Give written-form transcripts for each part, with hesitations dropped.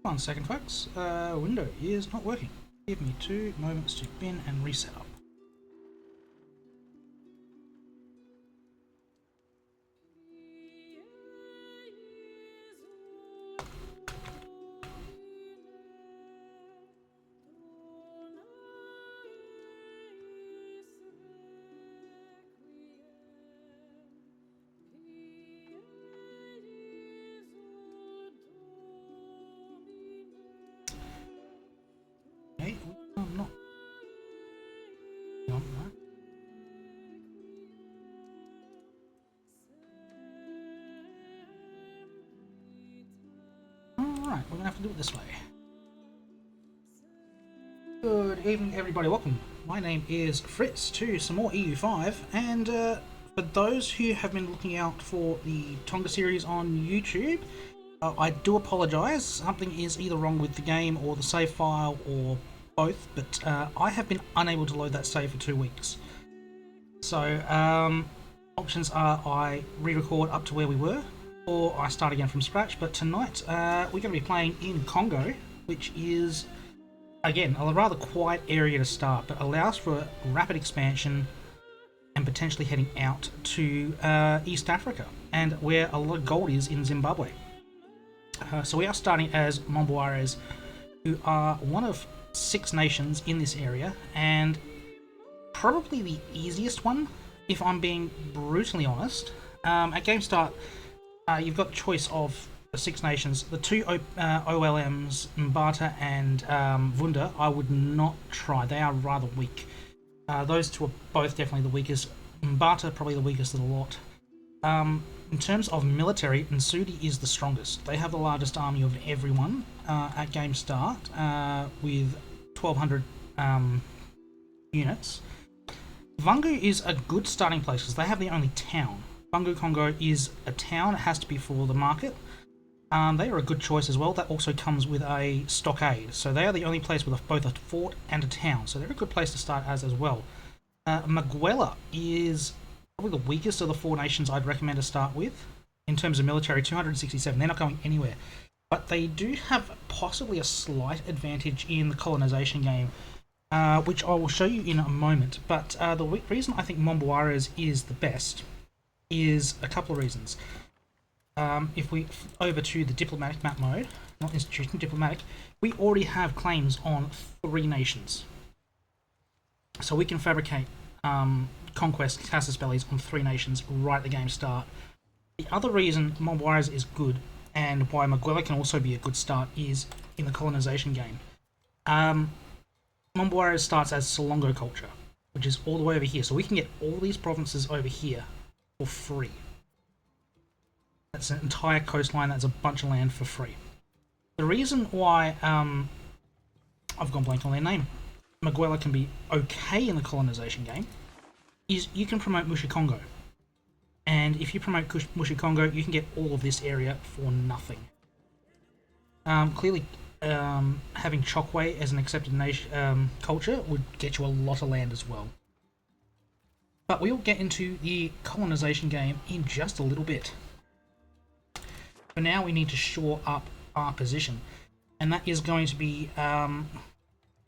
1 second, folks. Window is not working. Give me 2 moments to bin and reset up. Okay, I'm not. Alright, we're gonna have to do it this way. Good evening, everybody. Welcome. My name is Fritz to some more EU5, and for those who have been looking out for the Tonga series on YouTube, I do apologise. Something is either wrong with the game or the save file or both, but I have been unable to load that save for 2 weeks. So options are I re-record up to where we were, or I start again from scratch. But tonight we're going to be playing in Congo, which is, again, a rather quiet area to start, but allows for rapid expansion and potentially heading out to East Africa, and where a lot of gold is in Zimbabwe. So we are starting as Momboares, who are one of 6 nations in this area, and probably the easiest one, if I'm being brutally honest. At game start, you've got the choice of the 6 nations. The 2 OLMs, Mbata and Vunda, I would not try. They are rather weak. Those 2 are both definitely the weakest. Mbata probably the weakest of the lot. In terms of military, Nsudi is the strongest. They have the largest army of everyone at game start, with 1,200 units. Vungu is a good starting place because they have the only town. Vungu Congo is a town. It has to be for the market. They are a good choice as well. That also comes with a stockade. So they are the only place with both a fort and a town. So they're a good place to start as well. Maguela is probably the weakest of the 4 nations I'd recommend to start with in terms of military. 267. They're not going anywhere, but they do have possibly a slight advantage in the colonization game, which I will show you in a moment. But the reason I think Momboares is the best is a couple of reasons. If we over to the diplomatic map mode, not institution, diplomatic, we already have claims on 3 nations, so we can fabricate conquest casus bellis on 3 nations right at the game start. The other reason Momboares is good, and why Maguela can also be a good start, is in the colonization game. Momboares starts as Solongo culture, which is all the way over here, so we can get all these provinces over here for free. That's an entire coastline, that's a bunch of land for free. The reason why I've gone blank on their name, Maguela can be okay in the colonization game, is you can promote Mushikongo. And if you promote Mushikongo, you can get all of this area for nothing. Clearly, having Chokwe as an accepted nation, culture would get you a lot of land as well. But we'll get into the colonization game in just a little bit. For now, we need to shore up our position, and that is going to be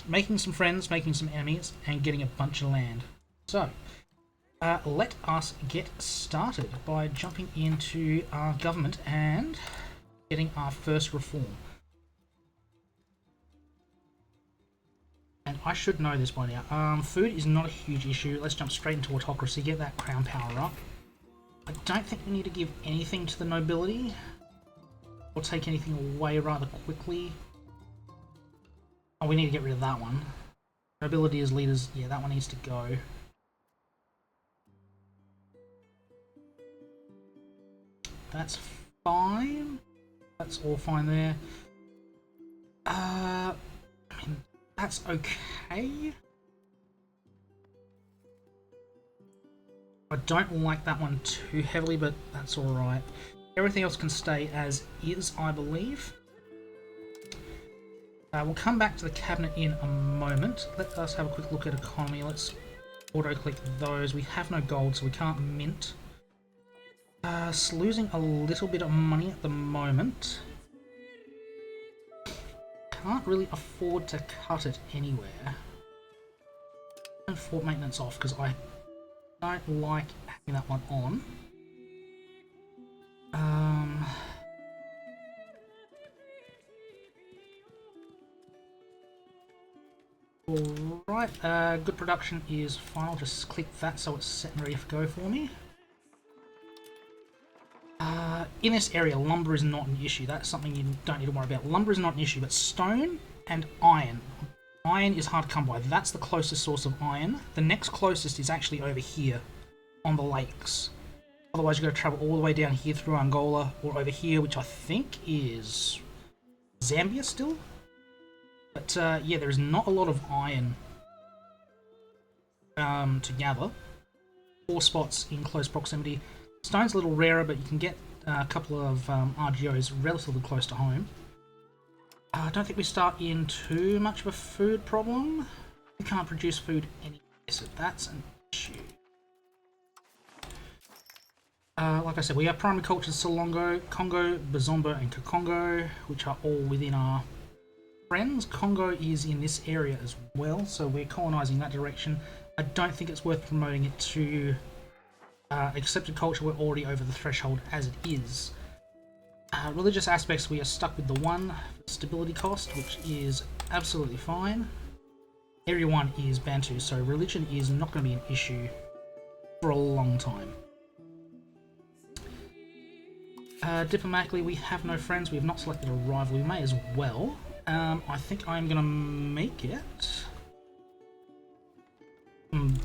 making some friends, making some enemies, and getting a bunch of land. So, let us get started by jumping into our government and getting our first reform. And I should know this by now. Food is not a huge issue. Let's jump straight into autocracy, get that crown power up. I don't think we need to give anything to the nobility, or take anything away rather quickly. Oh, we need to get rid of that one. Nobility as leaders, yeah, that one needs to go. That's fine. That's all fine there. I mean, that's okay. I don't like that one too heavily, but that's alright. Everything else can stay as is, I believe. We'll come back to the cabinet in a moment. Let us have a quick look at economy. Let's auto-click those. We have no gold, so we can't mint. It's losing a little bit of money at the moment. can't really afford to cut it anywhere. And fort maintenance off because I don't like having that one on. Alright, good production is fine. I'll just click that so it's set and ready to go for me. In this area, lumber is not an issue. That's something you don't need to worry about. Lumber is not an issue, but stone and iron. Iron is hard to come by. That's the closest source of iron. The next closest is actually over here on the lakes. Otherwise, you've got to travel all the way down here through Angola or over here, which I think is Zambia still. But yeah, there is not a lot of iron to gather. 4 spots in close proximity. Stone's a little rarer, but you can get a couple of RGOs relatively close to home. I don't think we start in too much of a food problem. We can't produce food anyway, so that's an issue. Like I said, we have primary cultures Solongo, Congo, Bazomba, and Kakongo, which are all within our friends. Congo is in this area as well, so we're colonising that direction. I don't think it's worth promoting it to accepted culture. We're already over the threshold as it is. Religious aspects, we are stuck with the 1 stability cost, which is absolutely fine. Area 1 is Bantu, so religion is not going to be an issue for a long time. Diplomatically, we have no friends. We have not selected a rival. We may as well. I think I'm going to make it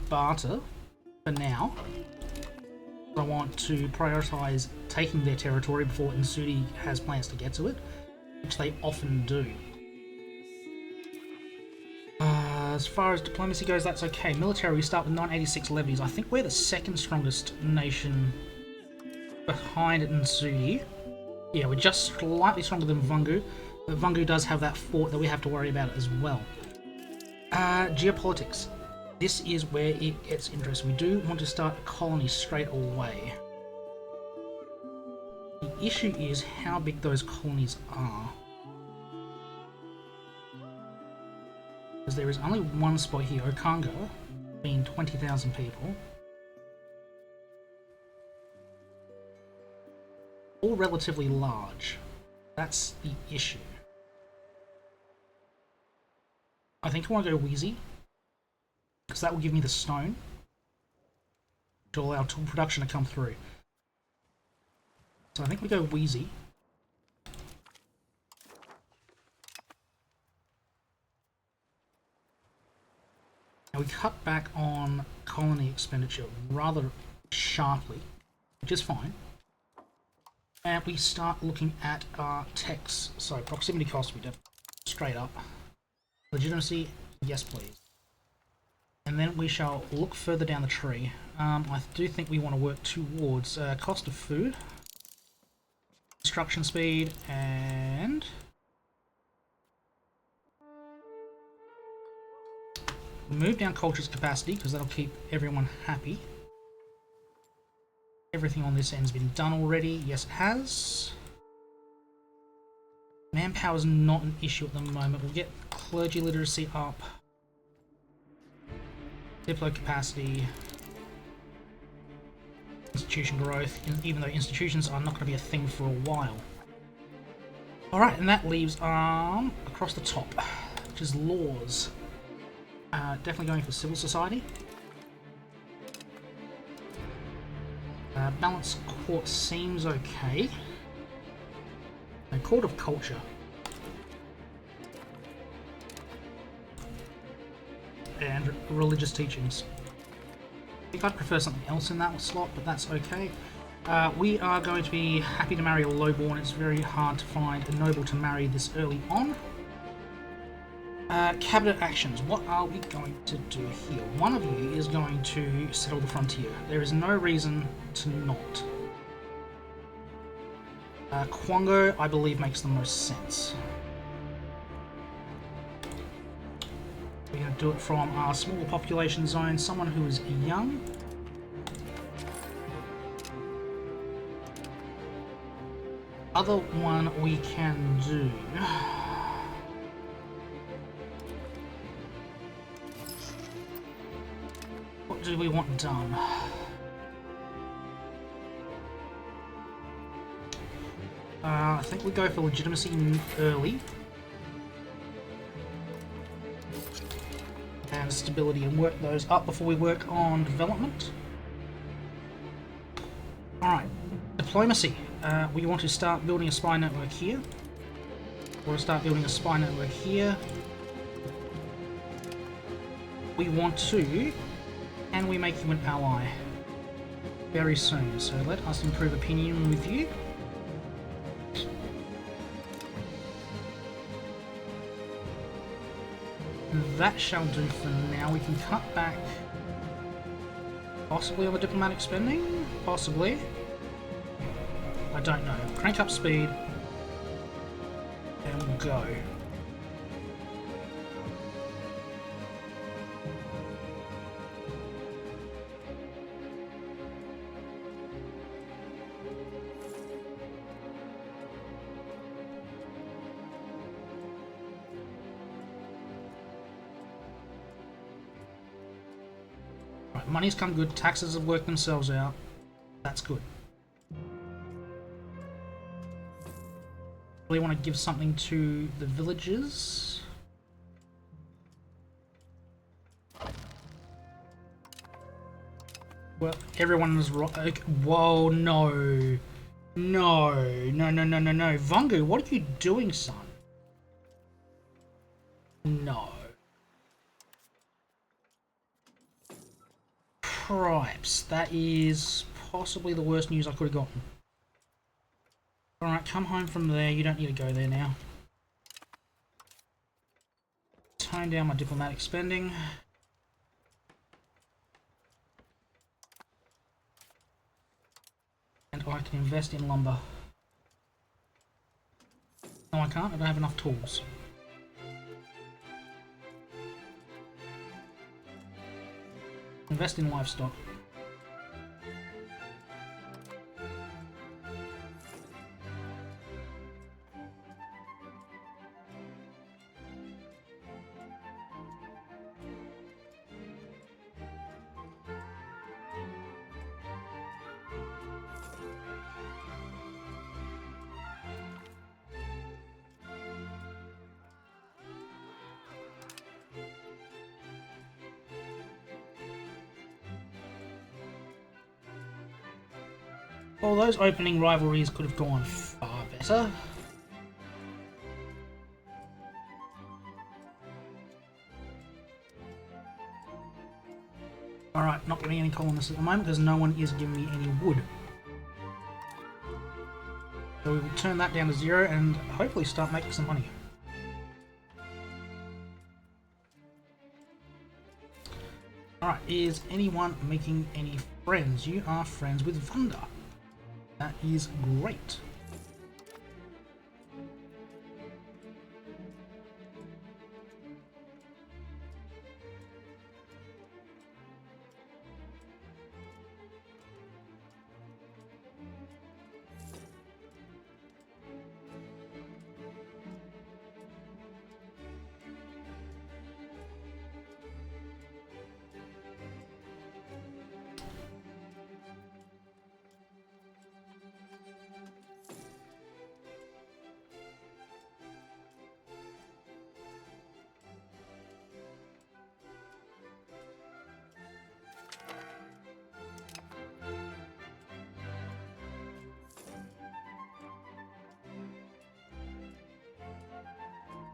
barter for now. I want to prioritise taking their territory before Nsudi has plans to get to it, which they often do. As far as diplomacy goes, that's okay. Military, we start with 986 levies. I think we're the 2nd strongest nation behind Nsudi. Yeah, we're just slightly stronger than Vungu, but Vungu does have that fort that we have to worry about as well. Geopolitics. This is where it gets interesting. We do want to start a colony straight away. The issue is how big those colonies are. Because there is only one spot here, Okanga, being 20,000 people. All relatively large. That's the issue. I think I want to go Wheezy, because that will give me the stone to allow tool production to come through. So I think we go Wheezy. Now we cut back on colony expenditure rather sharply, which is fine. And we start looking at our techs. So proximity cost, we do straight up. Legitimacy, yes please. And then we shall look further down the tree. I do think we want to work towards cost of food, construction speed, and move down culture's capacity, because that'll keep everyone happy. Everything on this end's been done already. Yes, it has. Manpower's not an issue at the moment. We'll get clergy literacy up. Diplo capacity. Institution growth, even though institutions are not going to be a thing for a while. Alright, and that leaves across the top, which is laws. Definitely going for civil society. Balanced court seems okay. A court of culture. And religious teachings. I think I'd prefer something else in that slot, but that's okay. We are going to be happy to marry a lowborn. It's very hard to find a noble to marry this early on. Cabinet actions. What are we going to do here? One of you is going to settle the frontier. There is no reason to not. Kongo, I believe, makes the most sense. We're going to do it from our smaller population zone, someone who is young. Other one we can do. do we want done? I think we go for legitimacy early. And stability, and work those up before we work on development. Alright, diplomacy. We want to start building a spy network here. We want to start building a spy network here. We want to... Can we make you an ally? Very soon, so let us improve opinion with you. That shall do for now. We can cut back possibly on the diplomatic spending? Possibly. I don't know. Crank up speed and we'll go. Money's come good, taxes have worked themselves out. That's good. Really want to give something to the villagers. Well, everyone is right. Whoa, no. No. No. Vungu, what are you doing, son? No. Cripes, that is possibly the worst news I could have gotten. Alright, come home from there. You don't need to go there now. Tone down my diplomatic spending. And I can invest in lumber. No, I can't. I don't have enough tools. Invest in livestock. Well, those opening rivalries could have gone far better. Alright, not getting any colonists at the moment because no one is giving me any wood. So we will turn that down to 0 and hopefully start making some money. Alright, is anyone making any friends? You are friends with Vunda. That is great.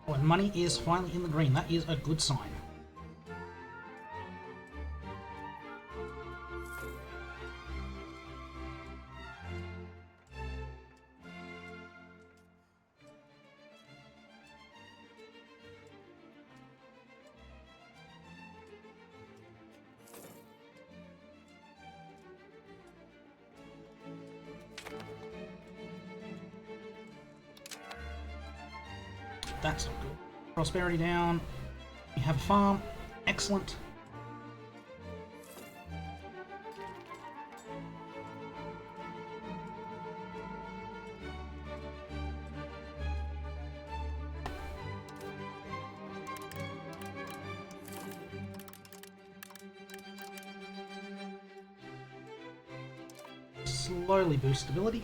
Oh, and money is finally in the green. That is a good sign. That's not good. Prosperity down. We have a farm. Excellent. slowly boost stability.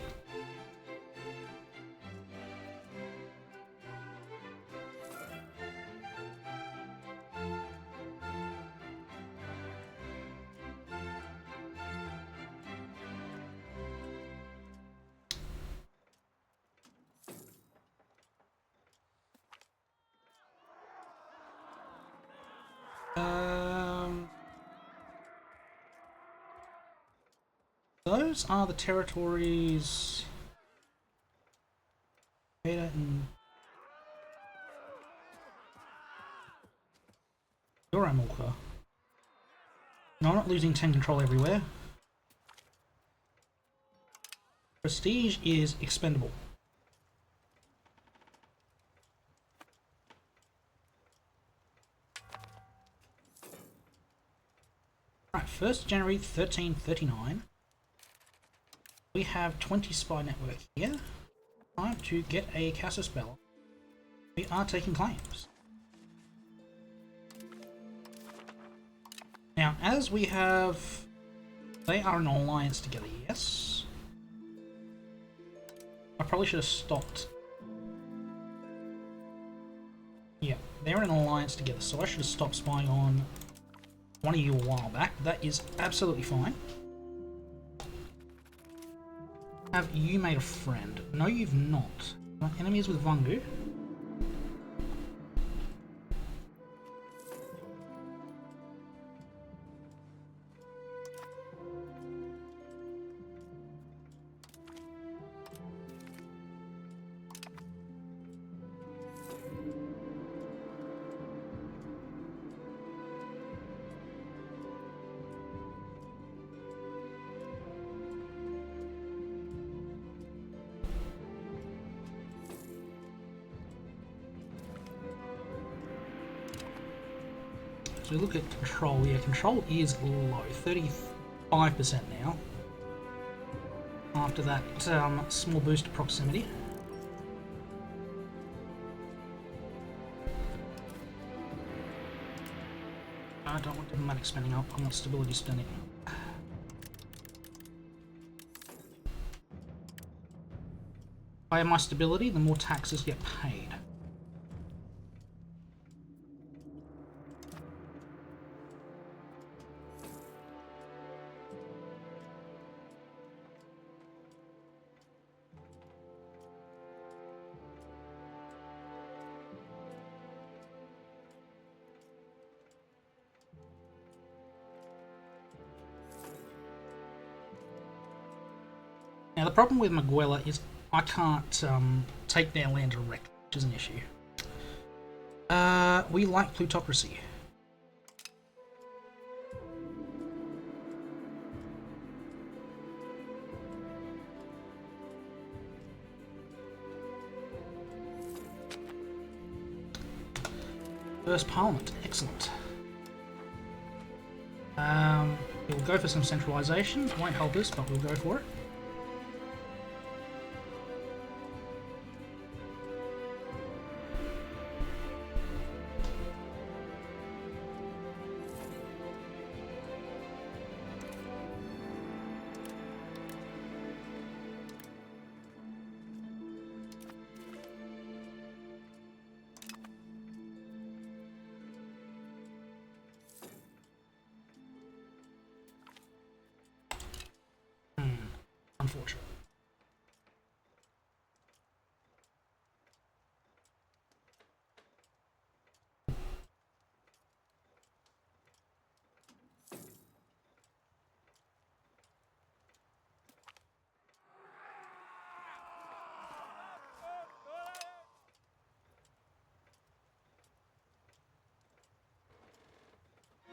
Those are the territories. And Yoramulka. No, I'm not losing 10 control everywhere. Prestige is expendable. Right, 1st January 1339. We have 20 spy network here. Time to get a Casus Belli. We are taking claims. Now, as we have... They are in an alliance together, yes. I probably should have stopped. Yeah, they're in an alliance together, so I should have stopped spying on one of you a while back. That is absolutely fine. Have you made a friend? No, you've not. Enemies with Vangu. So we look at control. Yeah, control is low, 35% now. After that small boost to proximity. I don't want diplomatic spending up, I want stability spending. Higher my stability, the more taxes get paid. Now the problem with Maguela is I can't take their land directly, which is an issue. We like plutocracy. First Parliament, excellent. We'll go for some centralisation. Won't help us, but we'll go for it. Unfortunate.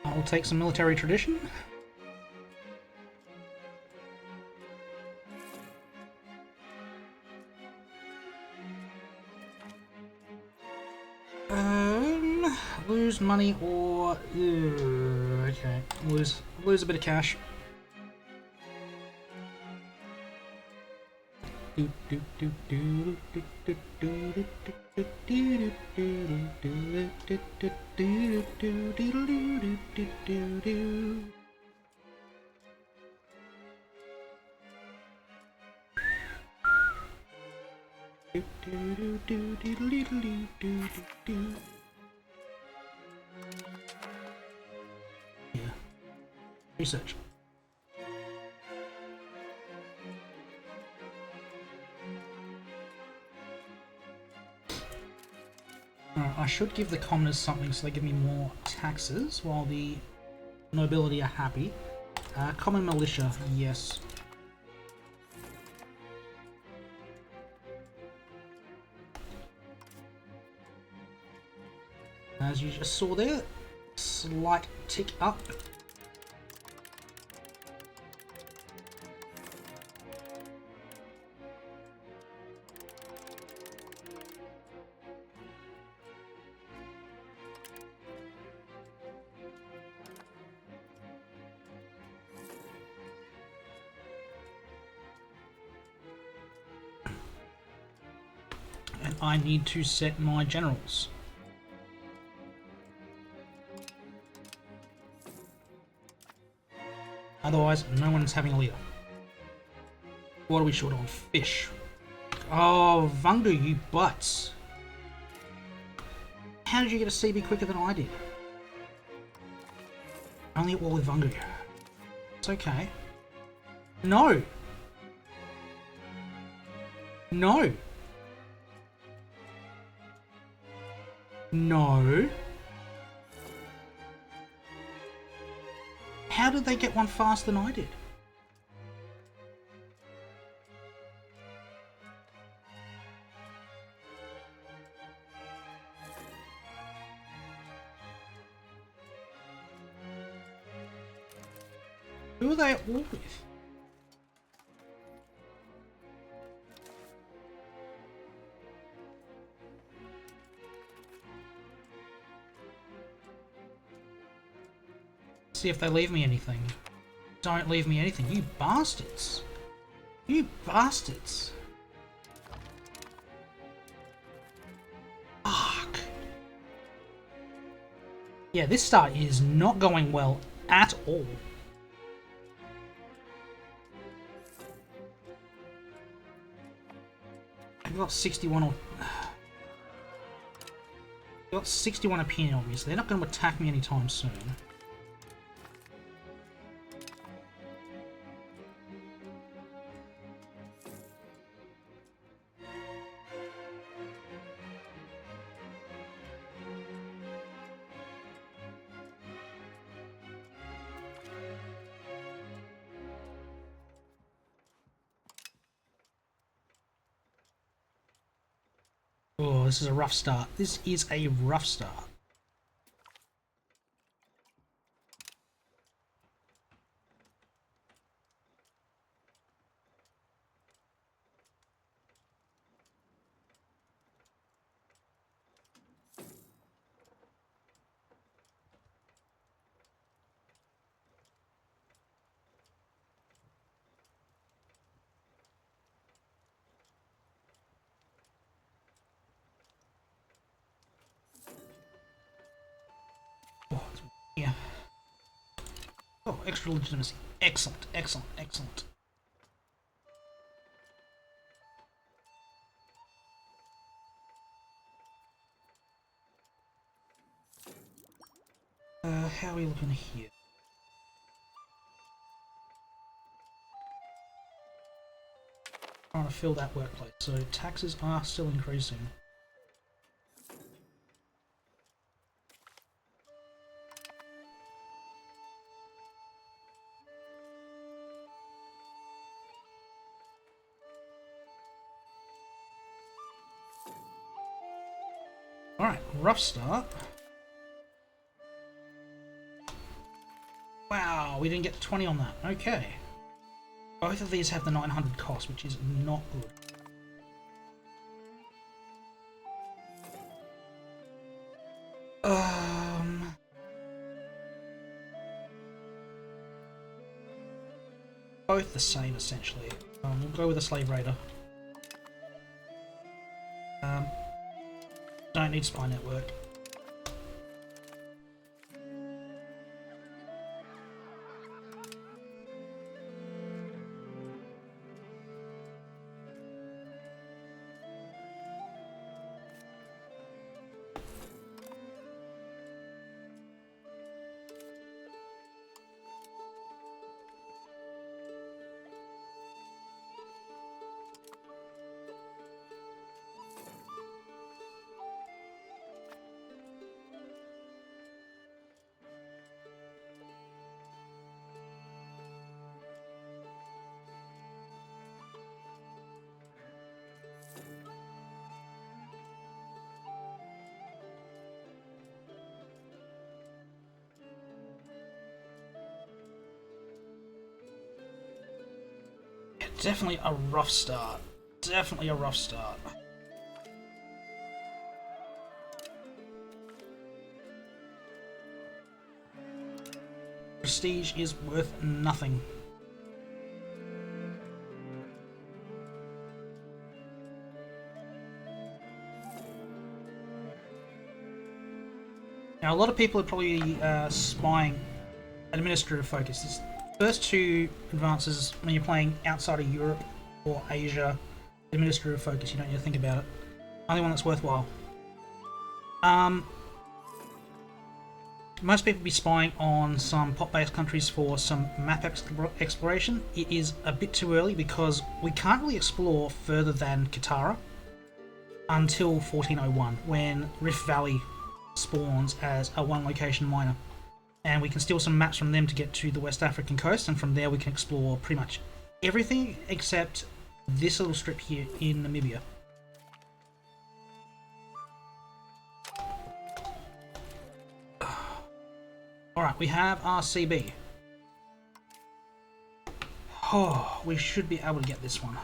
I'll take some military tradition. Lose money or okay, lose a bit of cash. Yeah. Research. I should give the commoners something so they give me more taxes while the nobility are happy. Common militia, yes. As you just saw there, slight tick up. And I need to set my generals. Otherwise, no one's having a leader. What are we short on? Fish. Oh, Vungu, you butts. How did you get a CB quicker than I did? Only at war with Vungu. It's okay. No! No! No! How did they get one faster than I did? Who are they at war with? See if they leave me anything. Don't leave me anything, you bastards! You bastards! Fuck! Yeah, this start is not going well at all. I got 61 or... I got 61 opinion, obviously. They're not going to attack me anytime soon. Oh, this is a rough start. This is a rough start. Oh, yeah. Oh, extra legitimacy. Excellent, excellent, excellent. How are we looking here? Trying to fill that workplace, so taxes are still increasing. Alright, rough start. Wow, we didn't get 20 on that. Okay. Both of these have the 900 cost, which is not good. Both the same, essentially. We'll go with a slave raider. Don't need spy network. definitely a rough start. Definitely a rough start. Prestige is worth nothing. Now, a lot of people are probably spying administrative focus. This first two advances, when you're playing outside of Europe or Asia, administrative focus, you don't need to think about it. Only one that's worthwhile. Most people be spying on some pop-based countries for some map exploration. It is a bit too early because we can't really explore further than Katara until 1401, when Rift Valley spawns as a one-location miner. And we can steal some maps from them to get to the West African coast, and from there we can explore pretty much everything except this little strip here in Namibia. Alright, we have our CB. Oh, we should be able to get this one.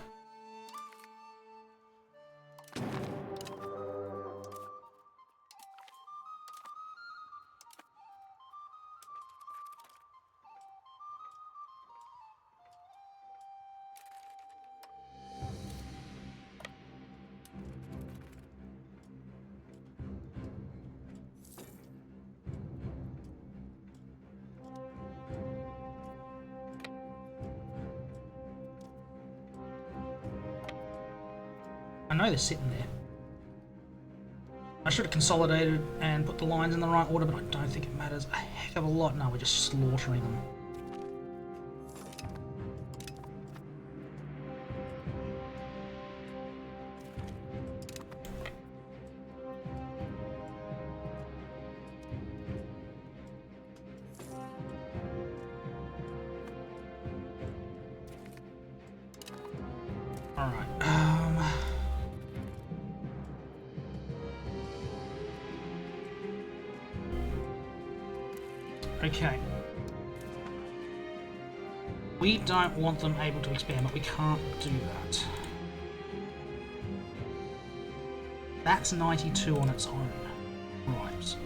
I know they're sitting there. I should have consolidated and put the lines in the right order, but I don't think it matters a heck of a lot. No, we're just slaughtering them. Alright, okay. We don't want them able to expand, but we can't do that. That's 92 on its own. Right.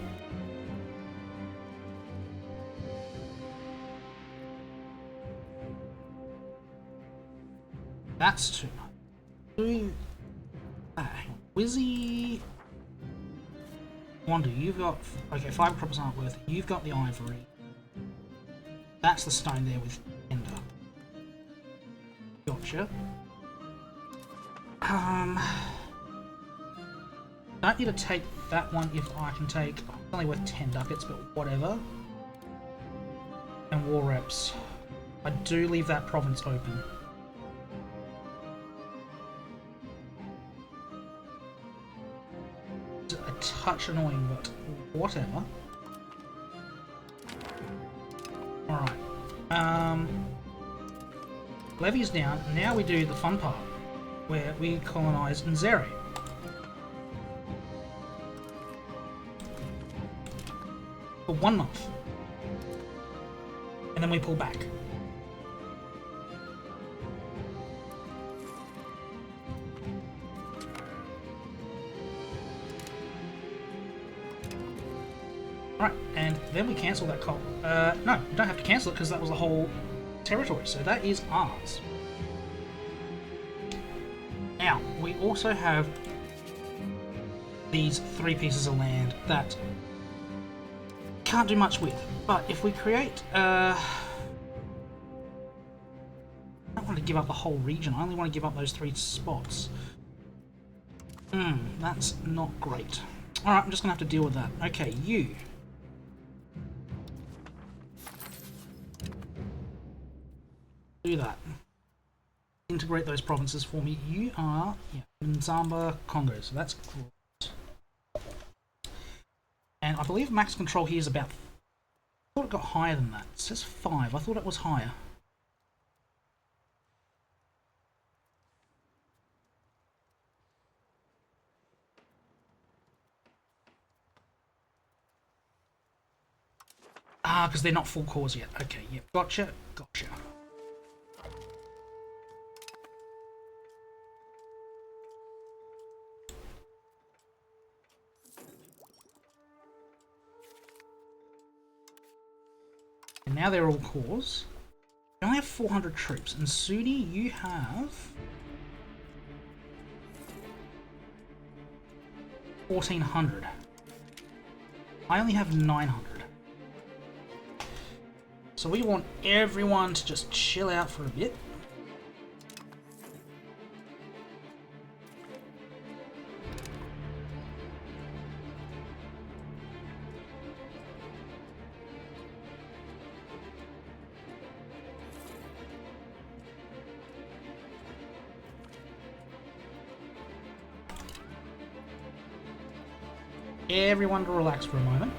That's too much. Wizzy... Wonder, you've got... Okay, 5 crops aren't worth it. You've got the ivory. That's the stone there with Ender. Gotcha. Don't need to take that one if I can take... It's only worth 10 ducats, but whatever. And war reps. I do leave that province open. It's a touch annoying, but whatever. Alright. Levy's down. Now we do the fun part, where we colonise Nzeri. For 1 month. And then we pull back. Right, and then we cancel that call. No, we don't have to cancel it because that was the whole territory, so that is ours. Now, we also have these 3 pieces of land that can't do much with, but if we create... I don't want to give up the whole region, I only want to give up those 3 spots. That's not great. Alright, I'm just going to have to deal with that. Okay, you... do that. Integrate those provinces for me. You are Nzamba, Congo, so that's great. And I believe max control here is about... I thought it got higher than that. It says 5. I thought it was higher. Ah, because they're not full cores yet. Okay, yep. Gotcha. Gotcha. now they're all cores. We only have 400 troops, and Sudi, you have 1400. I only have 900. So we want everyone to just chill out for a bit. Everyone to relax for a moment.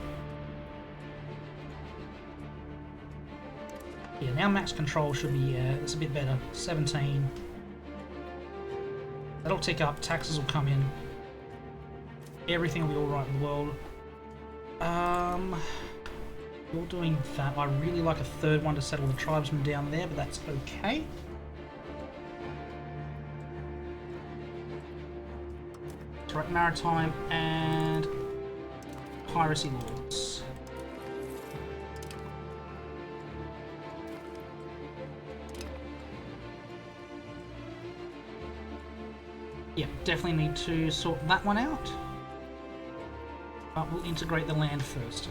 Yeah, now max control should be, it's a bit better. 17. That'll tick up, taxes will come in. Everything will be alright in the world. You're doing that. I really like a third one to settle the tribesmen down there, but that's okay. Direct maritime and piracy laws. Yep, definitely need to sort that one out. But we'll integrate the land first.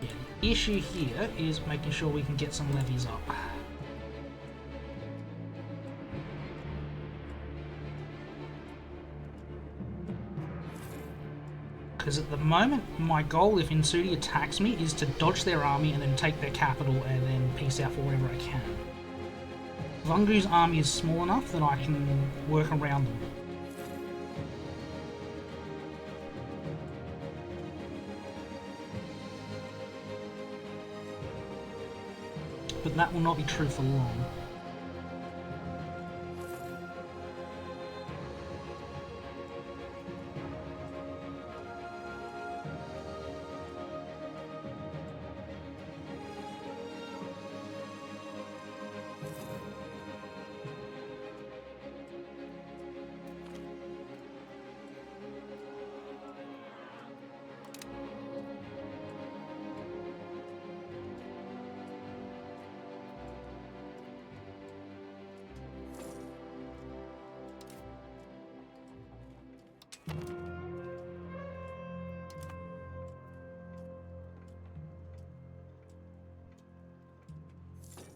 Yeah, the issue here is making sure we can get some levies up. Because at the moment, my goal if Insudi attacks me is to dodge their army and then take their capital and then peace out for wherever I can. Vungu's army is small enough that I can work around them. But that will not be true for long.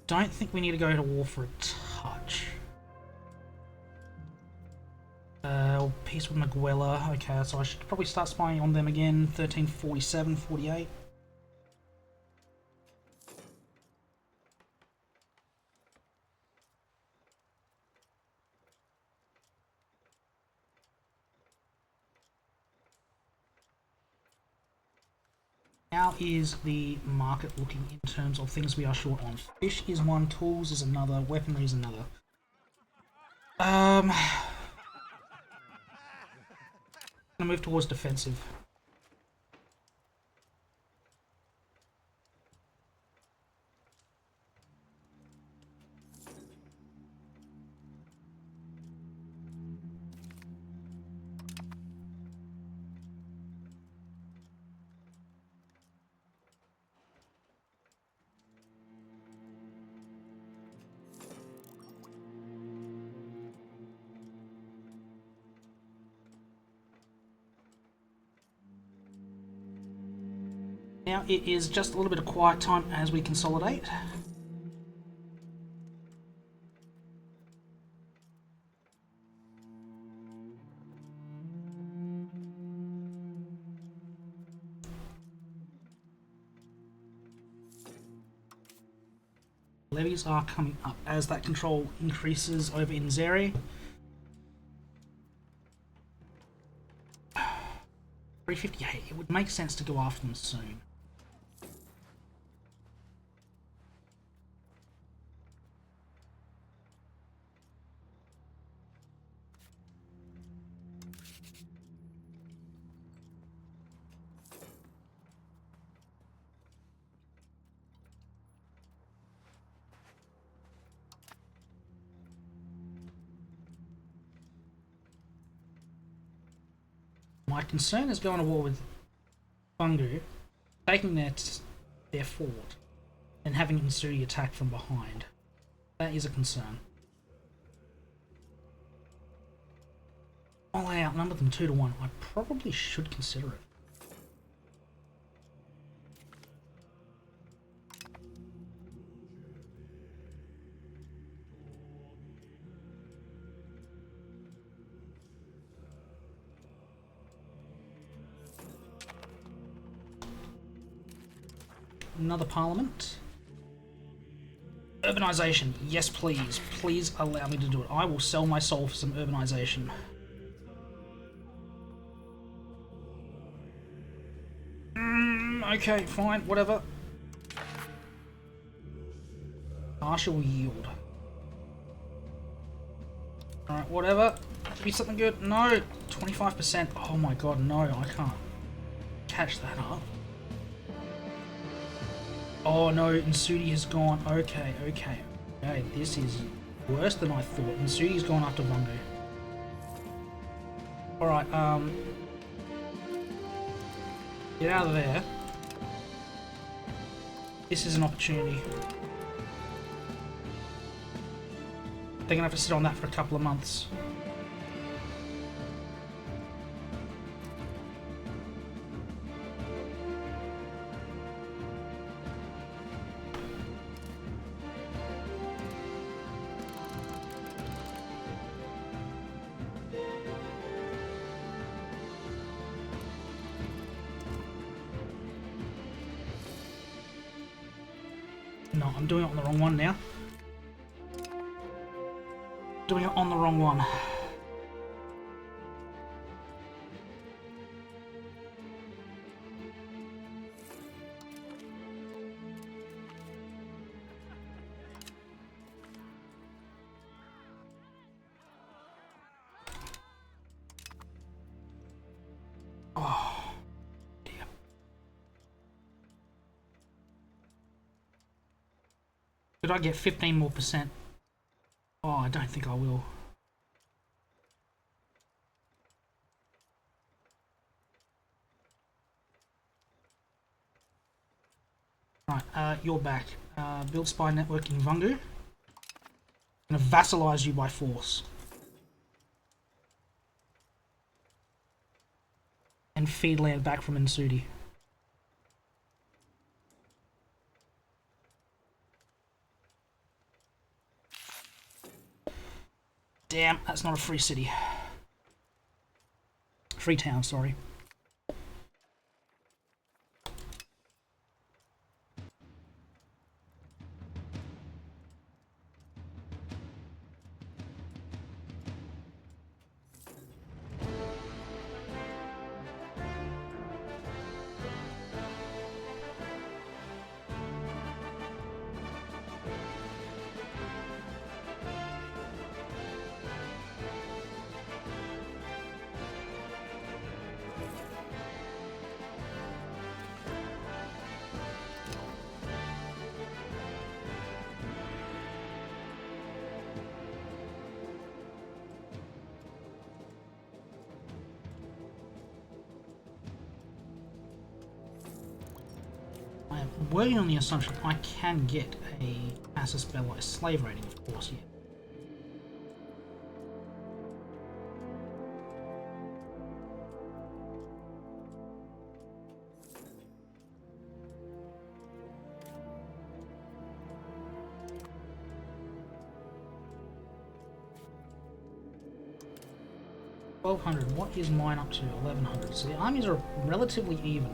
Don't think we need to go to war for a touch. Peace with Maguela. Okay, so I should probably start spying on them again. 1347, 48. How is the market looking in terms of things we are short on? Fish is one, tools is another, weaponry is another. I'm gonna move towards defensive. Now it is just a little bit of quiet time as we consolidate. Levies are coming up as that control increases over in Zeri. 358, it would make sense to go after them soon. My concern is going to war with Bungu. taking their fort and having Nsudi attack from behind. That is a concern. I outnumber them 2-1. I probably should consider it. Another parliament. Urbanisation. Yes, please. Please allow me to do it. I will sell my soul for some urbanisation. Okay, fine. Whatever. Partial yield. Alright, whatever. Give me something good. No! 25%. Oh my god, no. I can't catch that up. Oh no, Nsudi has gone. Okay. Okay, this is worse than I thought. Nsudi's gone after Vungu. Alright, get out of there. This is an opportunity. They're gonna have to sit on that for a couple of months. No, I'm doing it on the wrong one now. Doing it on the wrong one. Oh, dear. Could I get 15 more %? Oh, I don't think I will. Right, you're back. Build spy network in Vungu. I'm gonna vassalize you by force. And feed land back from Nsudi. Damn, that's not a free city. Free town, sorry. I am working on the assumption I can get a Assus Belli slave rating, of course, yeah. $1,200. What is mine up to? 1,100. So the armies are relatively even.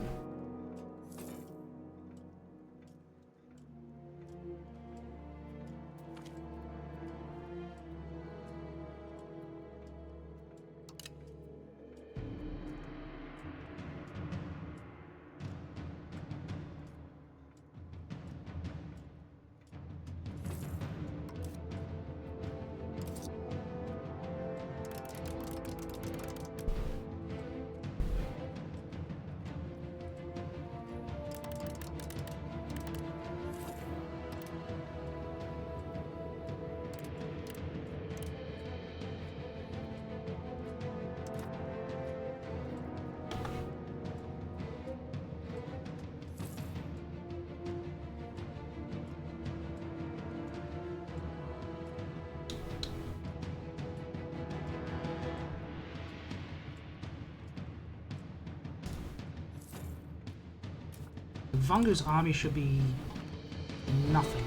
Vungu's army should be nothing.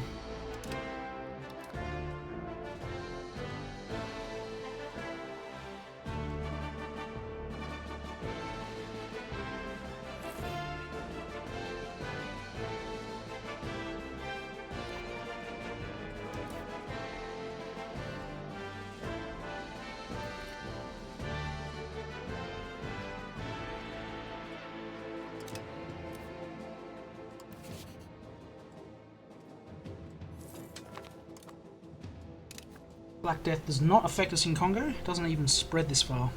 Black Death does not affect us in Congo. It doesn't even spread this far.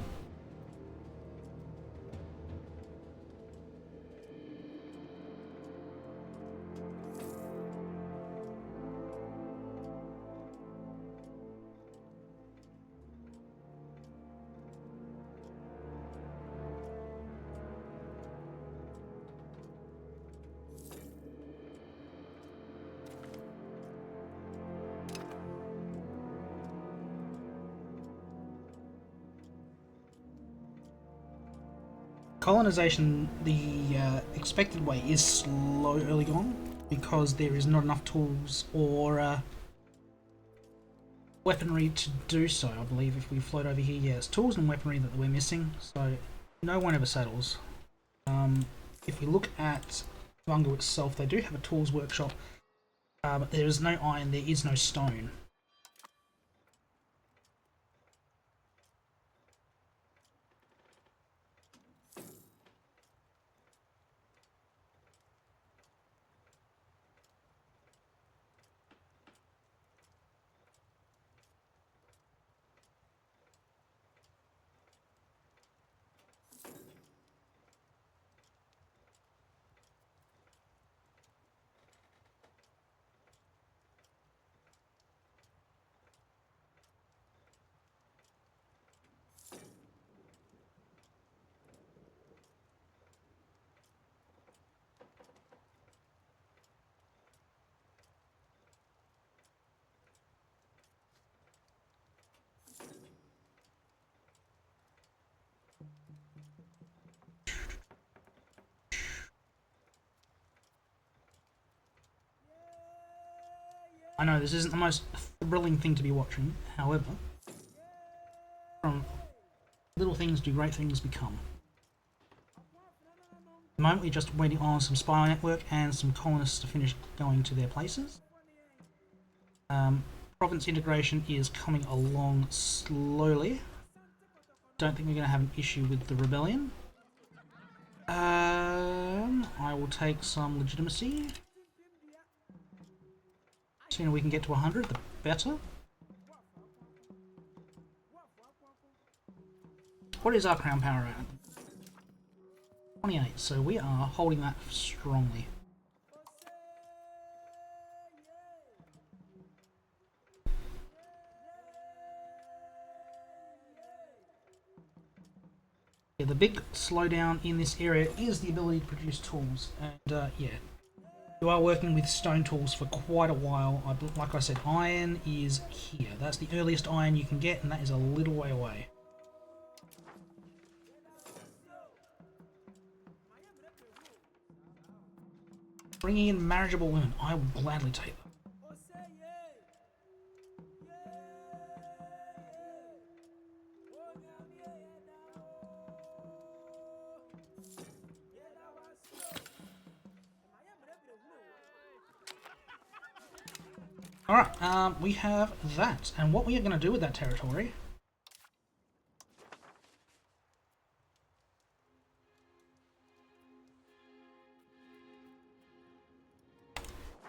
Colonization, the expected way is slow early on because there is not enough tools or weaponry to do so. I believe if we float over here, yeah, it's tools and weaponry that we're missing, so no one ever settles. If we look at Vungu itself, they do have a tools workshop, but there is no iron, there is no stone. I know this isn't the most thrilling thing to be watching, however, from little things do great things become. At the moment we're just waiting on some spy network and some colonists to finish going to their places. Province integration is coming along slowly. Don't think we're going to have an issue with the rebellion. I will take some legitimacy. The sooner we can get to 100, the better. What is our crown power at? 28, so we are holding that strongly. Yeah, the big slowdown in this area is the ability to produce tools, and yeah. You are working with stone tools for quite a while. Like I said, iron is here. That's the earliest iron you can get, and that is a little way away. Bringing in marriageable women, I will gladly take them. Alright, we have that. And what we are going to do with that territory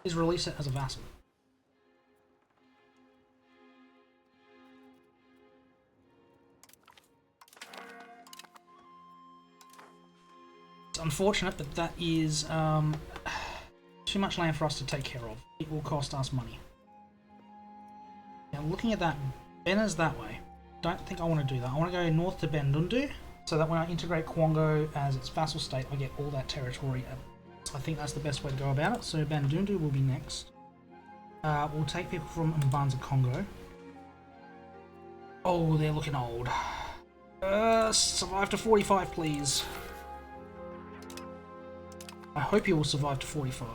is release it as a vassal. It's unfortunate, but that is too much land for us to take care of. It will cost us money. Now looking at that, Bena's that way. Don't think I want to do that. I want to go north to Bandundu, so that when I integrate Kongo as its vassal state, I get all that territory. I think that's the best way to go about it. So Bandundu will be next. We'll take people from Mbanza Congo. Oh, they're looking old. Survive to 45, please. I hope you will survive to 45.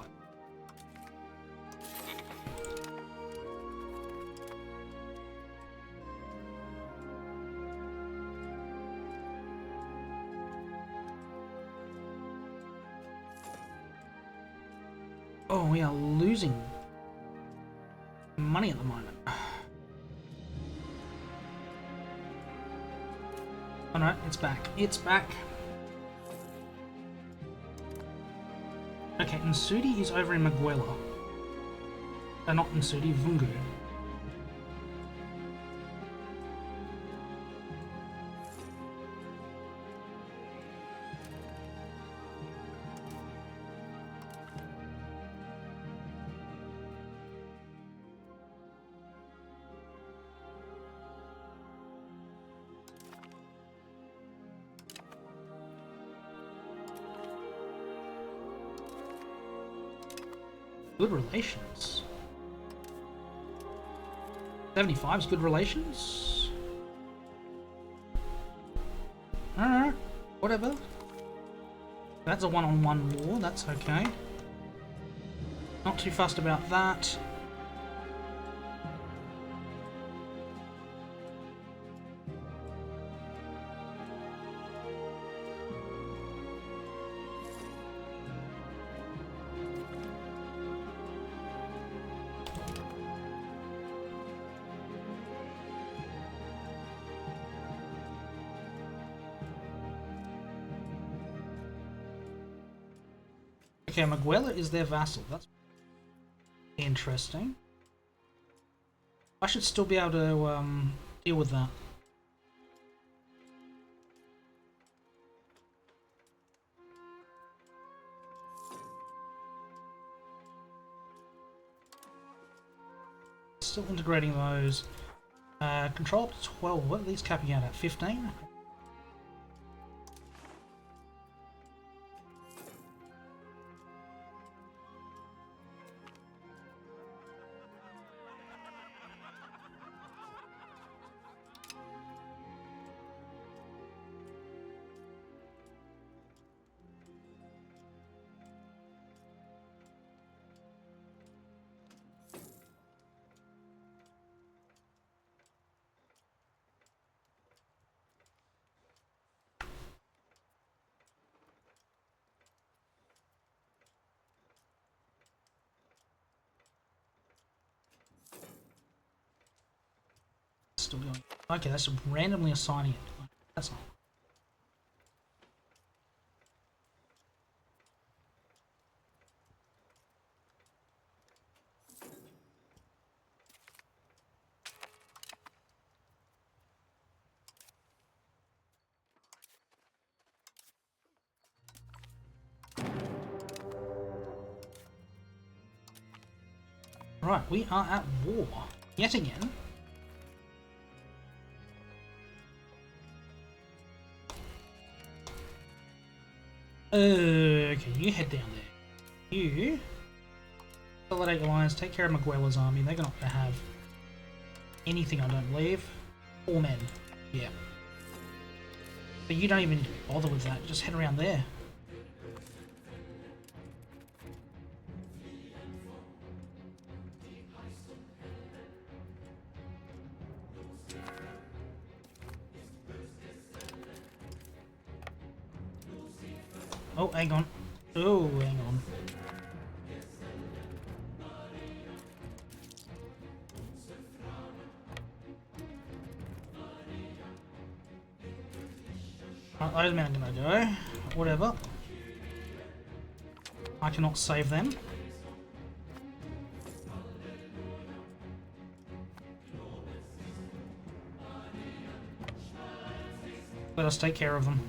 Oh, we are losing money at the moment. Oh no, it's back. It's back. Okay, Nsudi is over in Maguela. Not Nsudi, Vungu. Good relations. 75 is good relations. Alright, whatever. That's a one-on-one war, that's okay. Not too fussed about that. Okay, Maguela is their vassal. That's interesting. I should still be able to deal with that. Still integrating those. Control up to 12. What are these capping out at? 15? Still going. Okay, that's randomly assigning it. That's not. Right, we are at war yet again. Okay, you head down there. You consolidate your lines, take care of Maguela's army. They're not gonna have anything, I don't believe. 4 men, yeah. But you don't even bother with that. Just head around there. Oh, hang on. Oh, hang on. Those men are gonna go. Whatever. I cannot save them. Let us take care of them.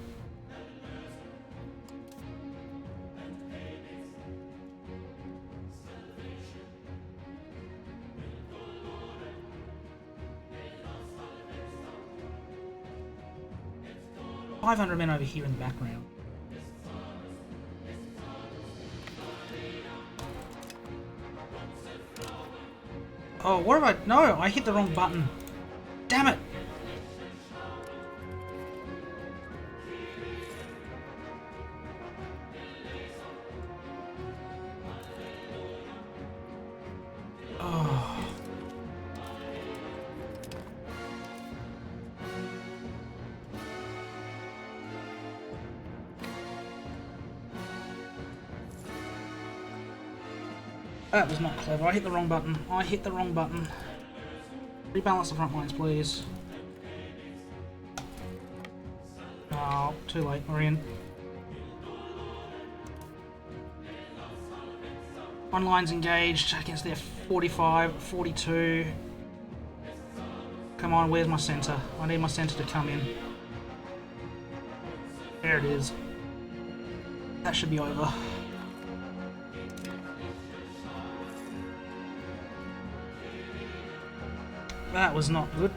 $500 men over here in the background. Oh, what have I... No, I hit the wrong button. Damn it! That was not clever. I hit the wrong button. I hit the wrong button. Rebalance the front lines, please. Oh, too late. We're in. One line's engaged against their 45, 42. Come on, where's my centre? I need my centre to come in. There it is. That should be over. That was not good.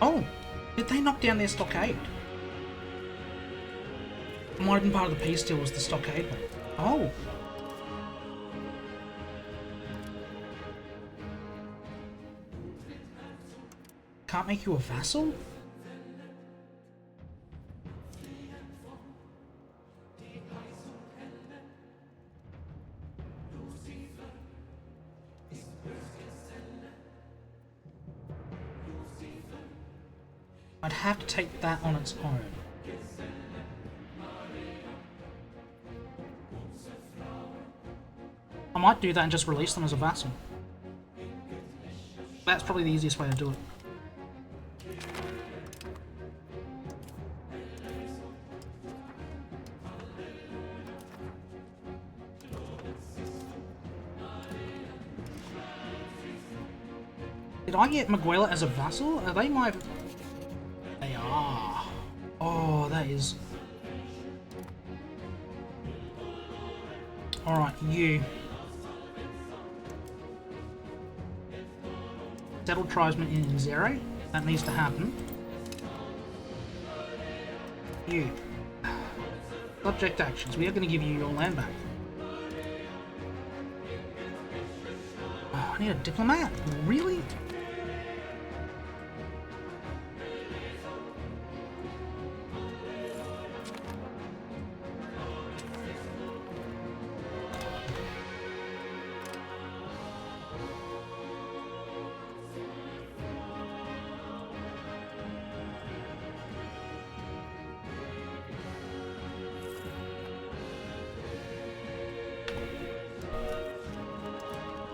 Oh, did they knock down their stockade? It might have been part of the peace deal was the stockade one. Oh. Can't make you a vassal? I'd have to take that on its own. I might do that and just release them as a vassal. That's probably the easiest way to do it. Did I get Miguela as a vassal? Are they my... They are. Oh, that is... Alright, you. Settled tribesmen in Zero. That needs to happen. You. Subject actions. We are going to give you your land back. Oh, I need a diplomat? Really?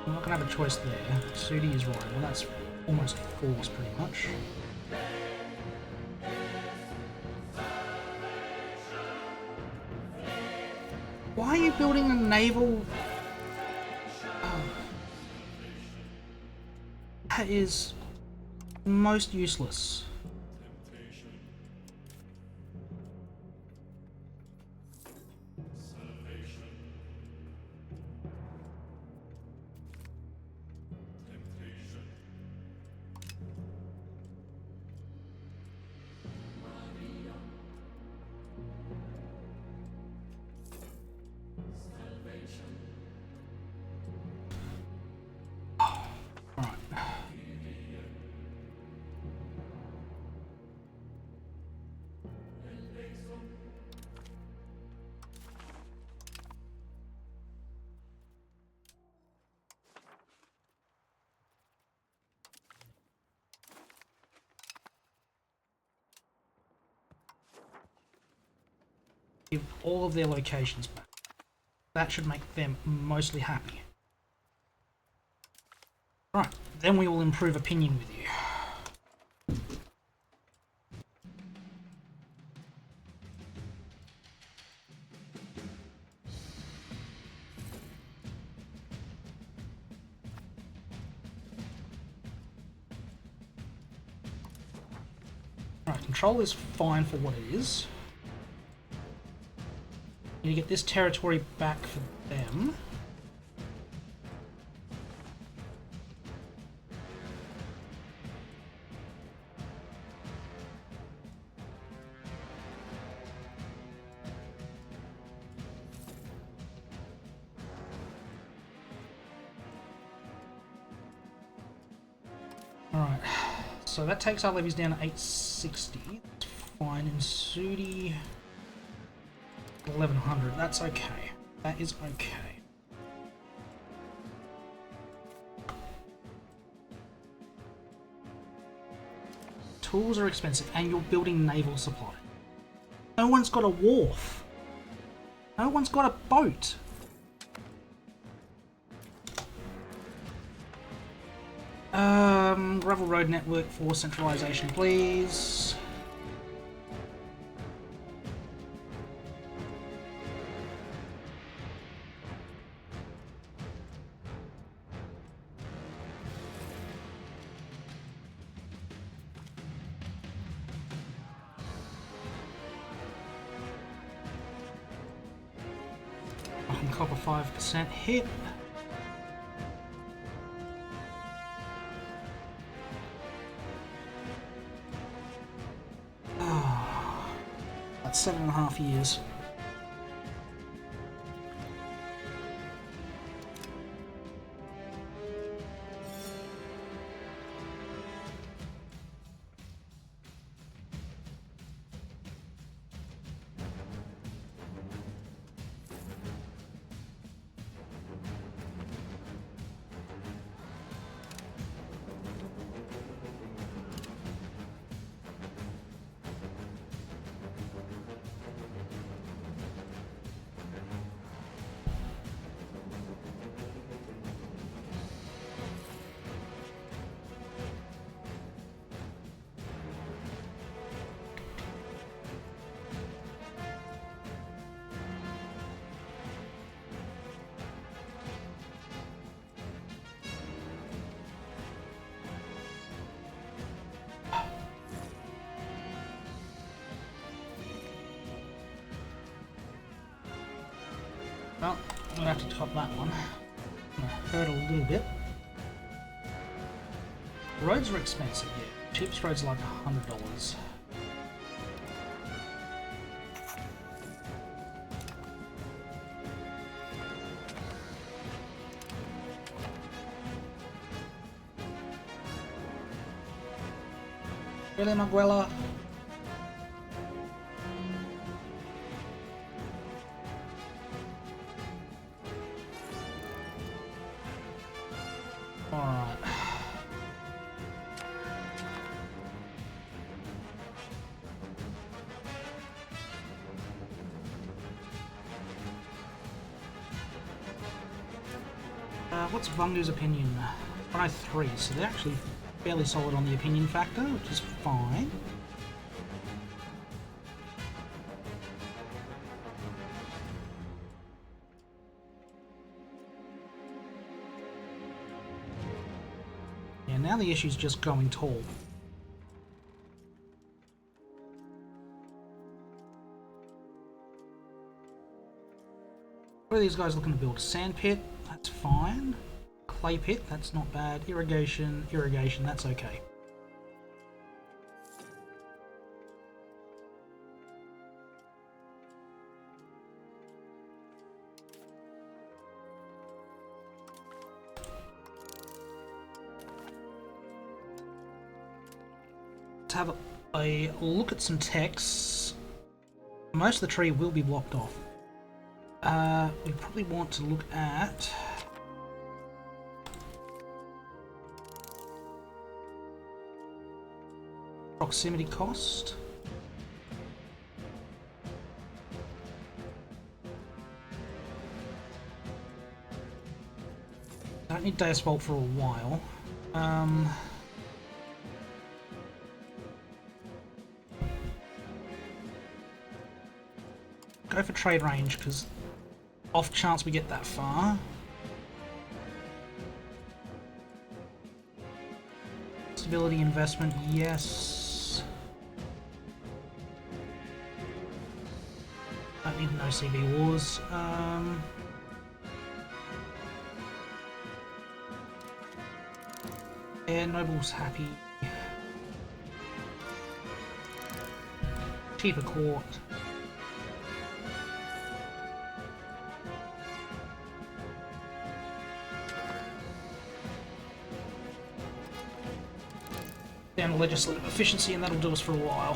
I'm not going to have a choice there. Sudi is right. Well, that's almost forced, pretty much. Why are you building a naval... That is most useless. Give all of their locations back. That should make them mostly happy. Right, then we will improve opinion with you. Right, control is fine for what it is. Need to get this territory back for them. Alright, so that takes our levies down to 860. That's fine. And Sudi 1100. That's okay. That is okay. Tools are expensive, and you're building naval supply. No one's got a wharf. No one's got a boat. Gravel road network for centralization, please. Copper 5% hit. That's 7.5 years. Well, I'm gonna have to top that one. I'm gonna hurt a little bit. Roads are expensive, yeah. Cheapest roads are like $100. Really, Maguela? Alright. What's Vungu's opinion? 103, so they're actually fairly solid on the opinion factor, which is fine. Yeah, now the issue's just going tall. What are these guys looking to build? Sand pit? That's fine. Clay pit? That's not bad. Irrigation, that's okay. Let's have a look at some texts. Most of the tree will be blocked off. We probably want to look at proximity cost. Don't need day asphalt for a while. Go for trade range, because off chance we get that far. Stability investment, yes. Don't need no CV wars. Yeah, Noble's happy. Cheaper court. down to legislative efficiency, and that'll do us for a while.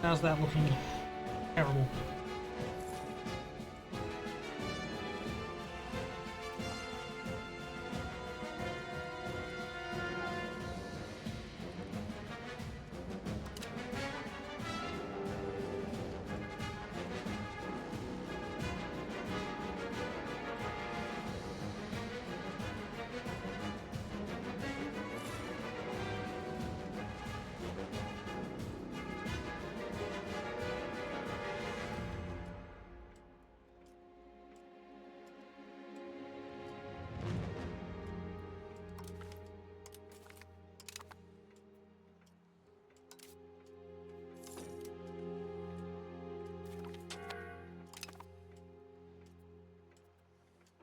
How's that looking? Terrible.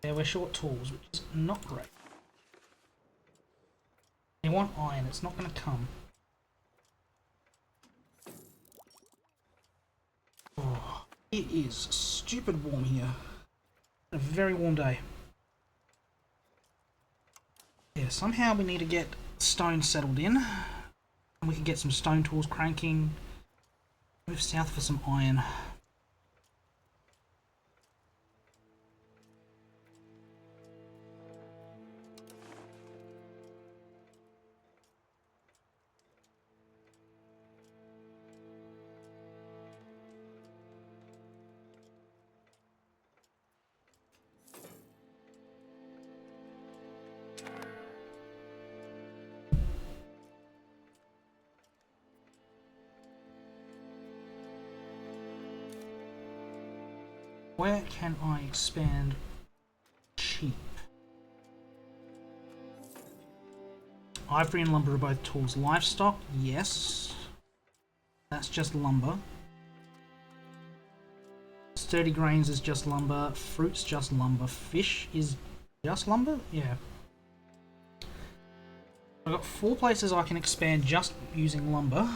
Yeah, we're short tools, which is not great. They want iron, it's not going to come. Oh, it is stupid warm here. A very warm day. Yeah, somehow we need to get stone settled in. And we can get some stone tools cranking. Move south for some iron. Where can I expand cheap? Ivory and lumber are both tools. Livestock, yes. That's just lumber. Sturdy grains is just lumber. Fruit's just lumber. Fish is just lumber? Yeah. I've got 4 places I can expand just using lumber.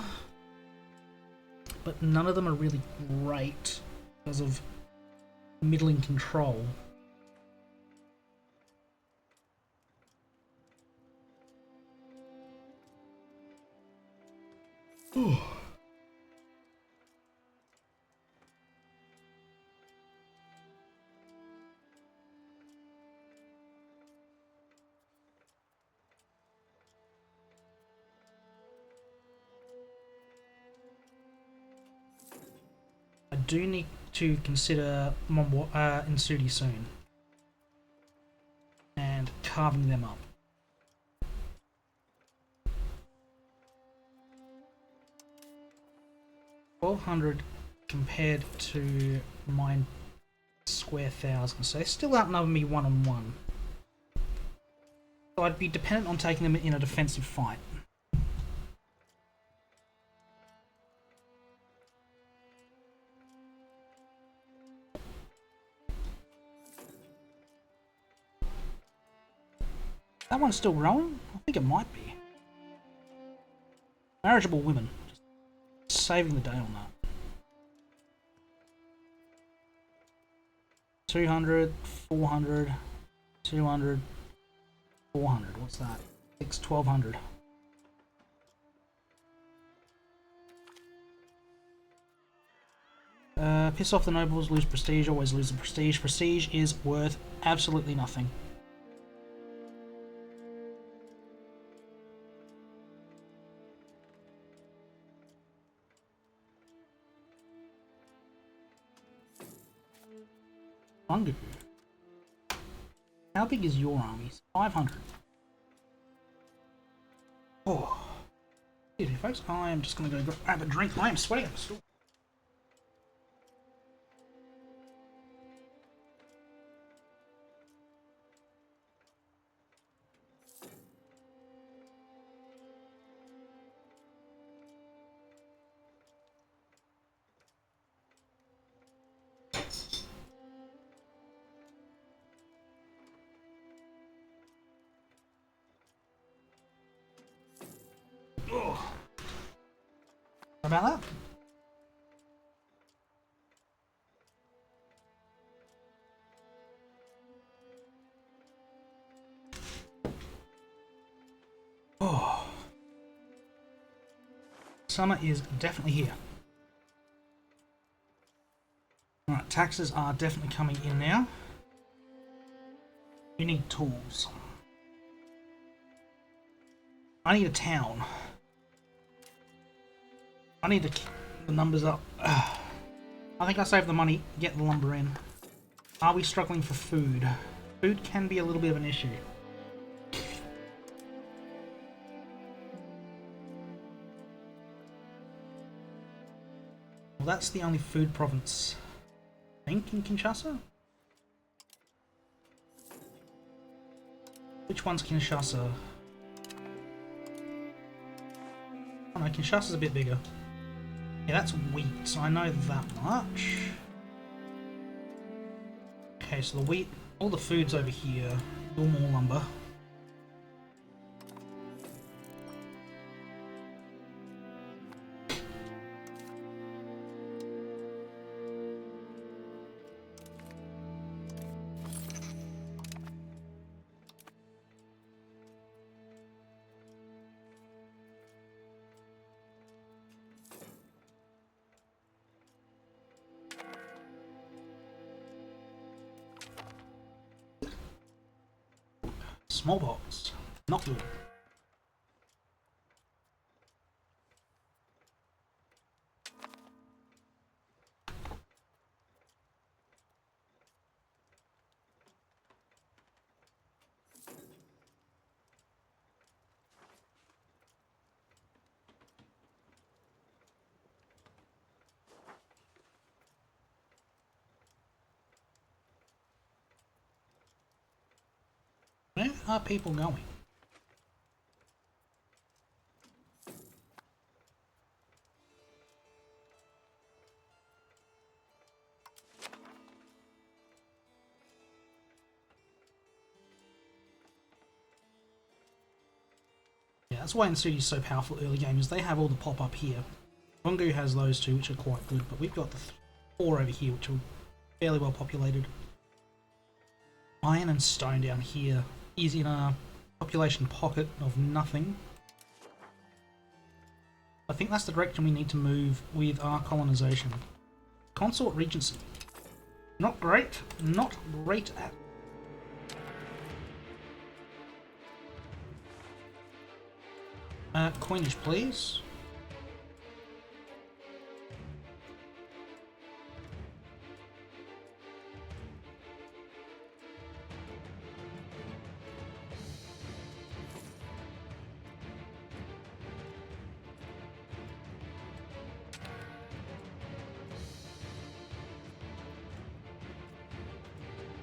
But none of them are really great because of middling control. Ooh. I do need to consider Insudi soon and carving them up. $1,200 compared to my square thousand, so they still outnumber me one-on-one. So I'd be dependent on taking them in a defensive fight. That one's still growing? I think it might be. Marriageable women. Just saving the day on that. 200, 400, 200, 400. What's that? 1200. Piss off the nobles, lose prestige, always lose the prestige. Prestige is worth absolutely nothing. How big is your army? 500. Oh. Excuse me, folks. I am just going to go grab a drink. I am sweating at the store. Oh. About that? Summer is definitely here. Alright, taxes are definitely coming in now. We need tools. I need a town. I need to keep the numbers up. I think I saved the money, get the lumber in. Are we struggling for food? Food can be a little bit of an issue. Well, that's the only food province, I think, in Kinshasa? Which one's Kinshasa? Oh no, Kinshasa's a bit bigger. Yeah, that's wheat, so I know that much. Okay, so the wheat, all the food's over here. All more lumber. Small box. Not good. Where are people going? Yeah, that's why Ensuite is so powerful early game, is they have all the pop-up here. Kongo has those two, which are quite good, but we've got the 4 over here, which are fairly well populated. Iron and stone down here is in a population pocket of nothing. I think that's the direction we need to move with our colonization. Consort Regency. Not great. Not great at coinage, please.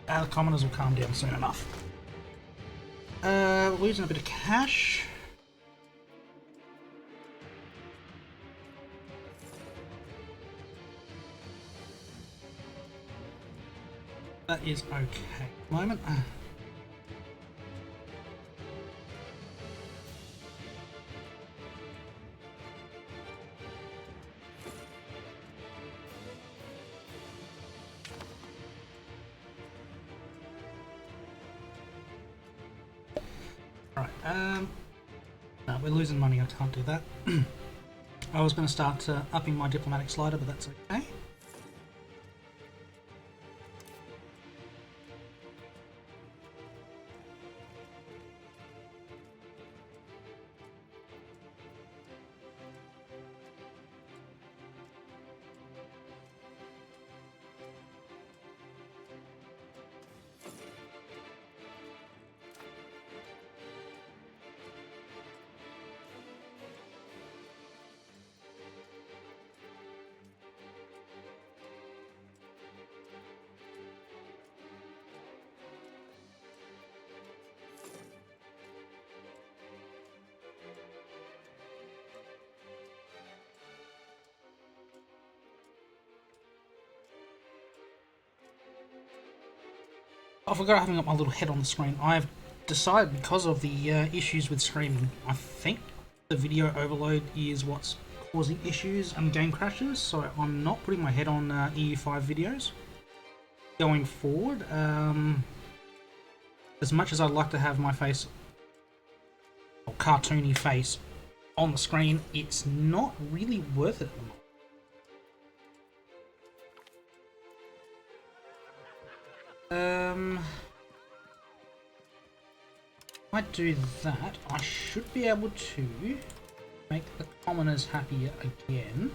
The commoners will calm down soon enough. Losing a bit of cash. That is okay at the moment. No, we're losing money, I can't do that. I was going to start upping my diplomatic slider, but that's okay. I forgot having up my little head on the screen. I've decided, because of the issues with streaming, I think the video overload is what's causing issues and game crashes, so I'm not putting my head on EU5 videos going forward. As much as I'd like to have my face, or cartoony face, on the screen, it's not really worth it at the moment. If I do that, I should be able to make the commoners happier again.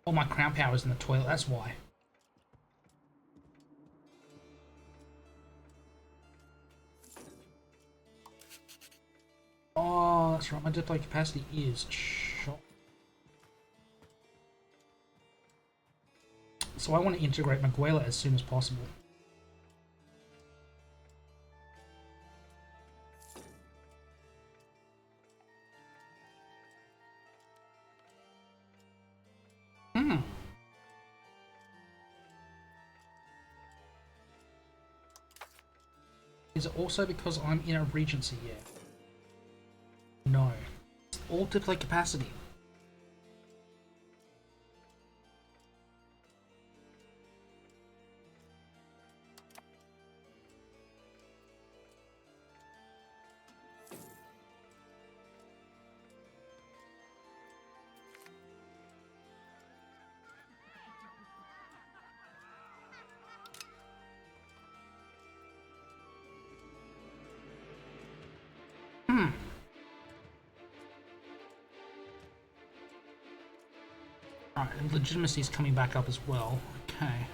All my crown power is in the toilet, that's why. Oh, that's right, my deploy capacity is shot. So I want to integrate Maguela as soon as possible. Is it also because I'm in a regency yet? No. It's all deploy capacity. Alright, and legitimacy is coming back up as well. Okay.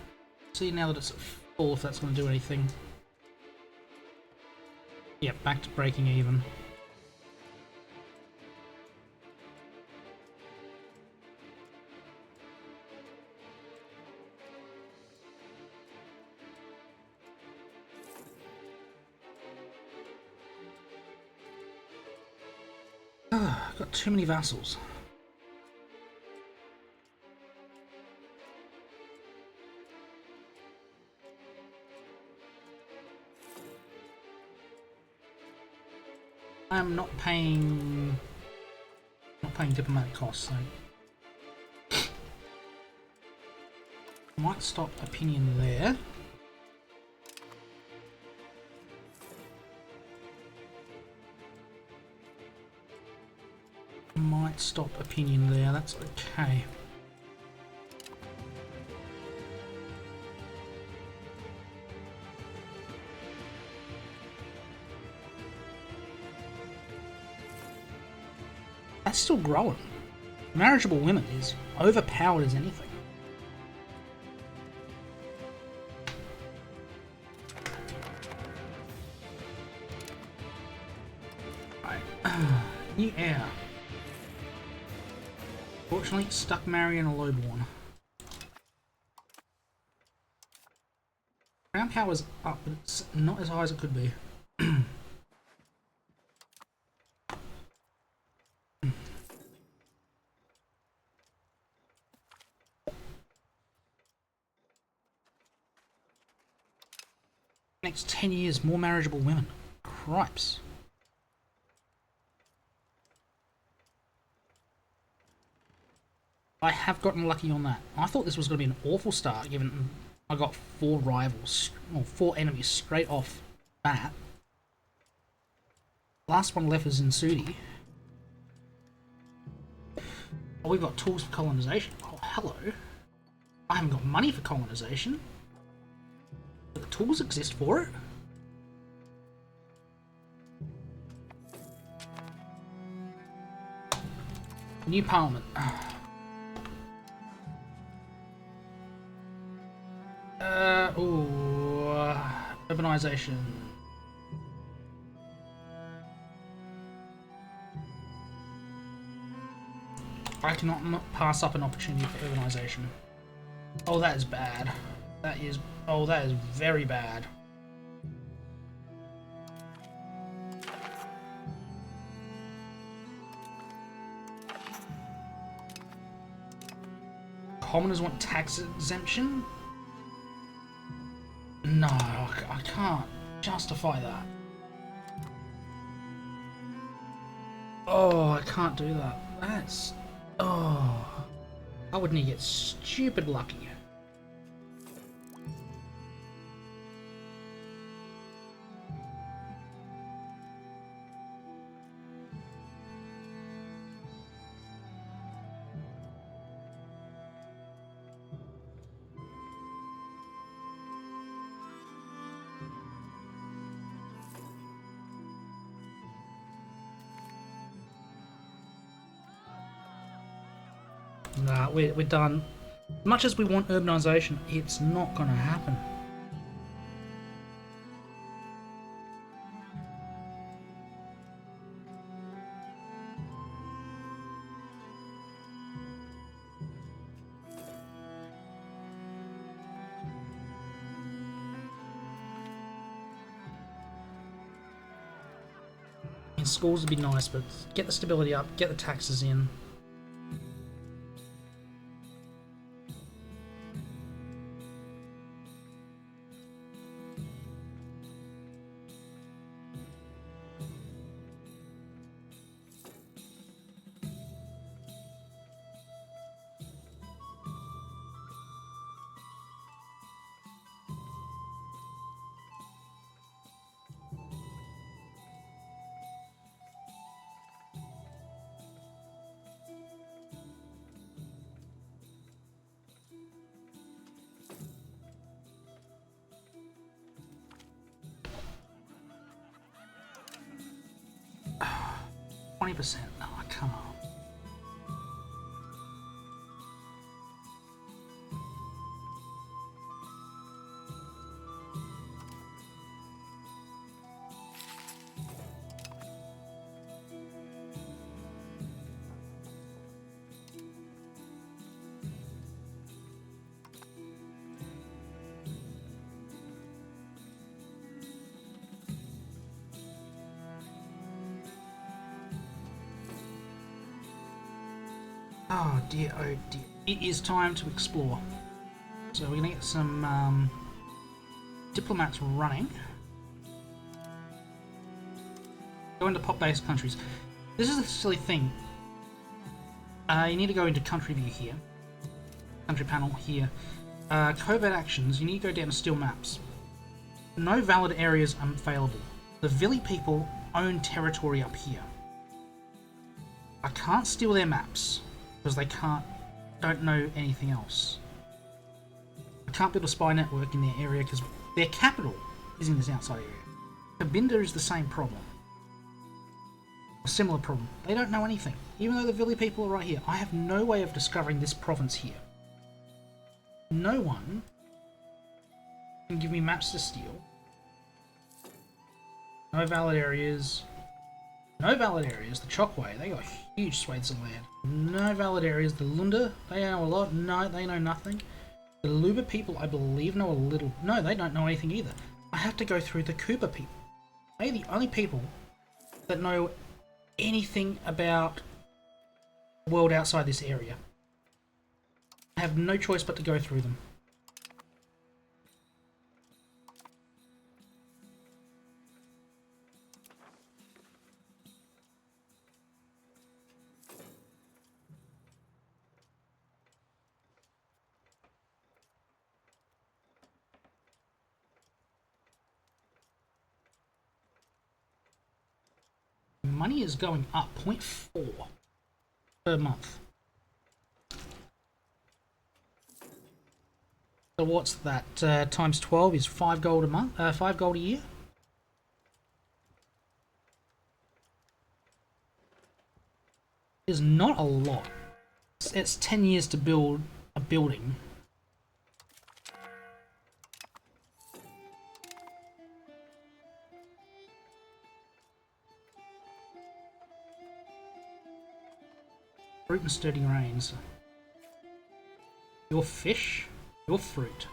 See now that it's full if that's going to do anything. Yep, back to breaking even. Got too many vassals. I'm not paying diplomatic costs, so might stop opinion there. Might stop opinion there, that's okay. That's still growing. Marriageable women is overpowered as anything. Right. New heir. Fortunately, stuck marrying a lowborn. Crown power's up, but it's not as high as it could be. Next 10 years, more marriageable women. Cripes. I have gotten lucky on that. I thought this was going to be an awful start, given I got 4 rivals, or 4 enemies straight off bat. Last one left is in Sudi. Oh, we've got tools for colonization. Oh, hello. I haven't got money for colonization. But the tools exist for it. New parliament. Urbanization. I cannot pass up an opportunity for urbanization. Oh, that is bad. That is... oh, that is very bad. Commoners want tax exemption? No, I can't justify that. Oh, I can't do that. That's... Oh. I would need to get stupid lucky. Nah, we're done. Much as we want urbanisation, it's not going to happen. In schools would be nice, but get the stability up, get the taxes in. %. No, come on. Oh dear, oh dear. It is time to explore. So we're going to get some diplomats running. Go into pop-based countries. This is a silly thing. You need to go into country view here. Country panel here. Covert actions, you need to go down to still maps. No valid areas available. The Vili people own territory up here. I can't steal their maps. Because they don't know anything else. I can't build a spy network in their area because their capital is in this outside area. Cabinda is the same problem. A similar problem. They don't know anything. Even though the Vili people are right here, I have no way of discovering this province here. No one can give me maps to steal. No valid areas. No valid areas. The Chokwe, they got huge swathes of land. No valid areas. The Lunda, they know a lot. No, they know nothing. The Luba people, I believe, know a little. No, they don't know anything either. I have to go through the Kuba people. They're the only people that know anything about the world outside this area. I have no choice but to go through them. Money is going up 0.4 per month. So what's that? Times 12 is 5 gold a month. 5 gold a year. Is not a lot. It's 10 years to build a building. Fruit and sturdy rains. Your fish, your fruit.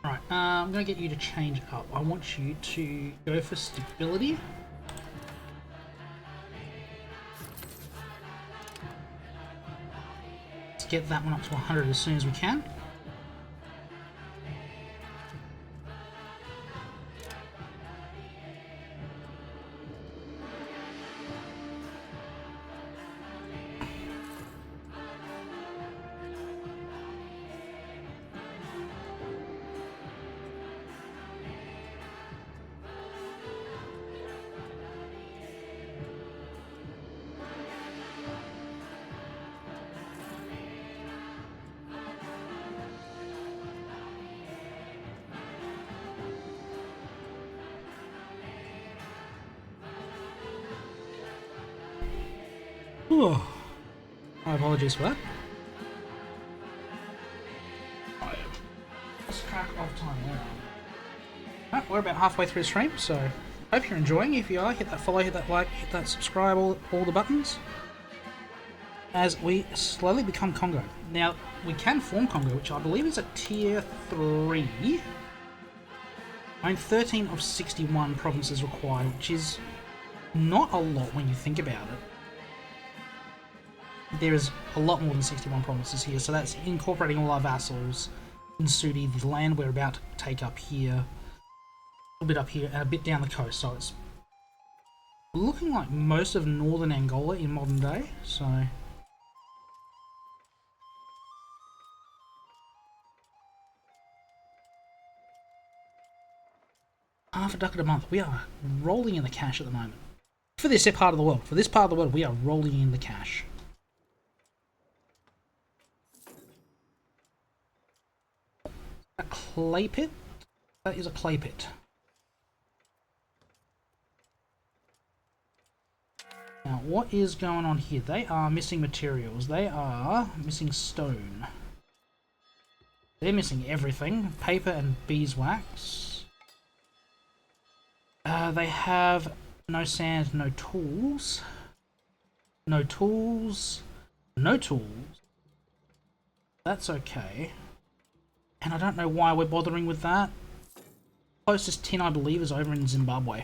Right, I'm going to get you to change up. I want you to go for stability. Let's get that one up to 100 as soon as we can. Ooh. My apologies for that. Let's track of time now. Right, we're about halfway through the stream, so hope you're enjoying. If you are, hit that follow, hit that like, hit that subscribe, all the buttons. As we slowly become Congo. Now, we can form Congo, which I believe is a tier 3. I mean, 13 of 61 provinces required, which is not a lot when you think about it. There is a lot more than 61 provinces here, so that's incorporating all our vassals in Sudi, the land we're about to take up here, a little bit up here, and a bit down the coast. So it's looking like most of northern Angola in modern day. So half a ducat a month. We are rolling in the cash at the moment. For this part of the world, we are rolling in the cash. A clay pit? That is a clay pit. Now, what is going on here? They are missing materials. They are missing stone. They're missing everything. Paper and beeswax. They have no sand, no tools. No tools. No tools. That's okay. And I don't know why we're bothering with that. Closest tin, I believe, is over in Zimbabwe.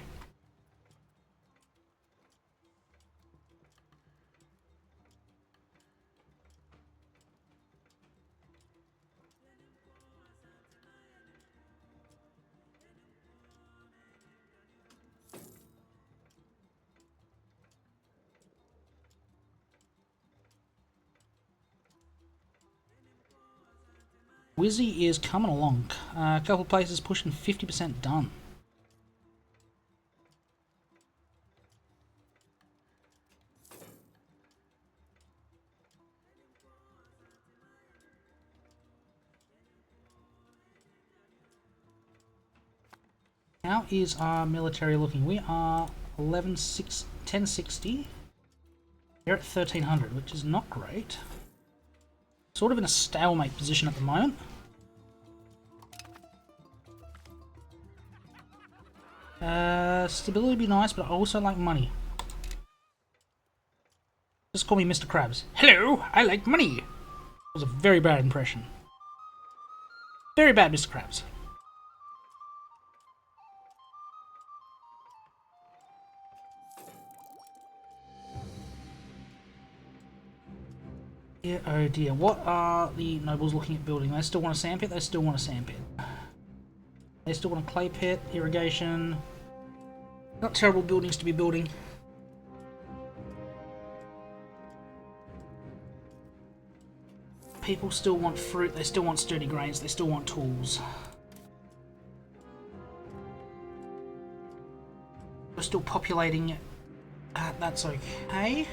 Wizzy is coming along. A couple of places pushing 50% done. How is our military looking? We are 1060. We're at 1300, which is not great. Sort of in a stalemate position at the moment. Stability would be nice, but I also like money. Just call me Mr. Krabs. Hello, I like money. That was a very bad impression. Very bad, Mr. Krabs. Yeah, oh dear. What are the nobles looking at building? They still want a sandpit? They still want a sandpit. They still want a clay pit, irrigation. Not terrible buildings to be building. People still want fruit, they still want sturdy grains, they still want tools. We're still populating. That's okay.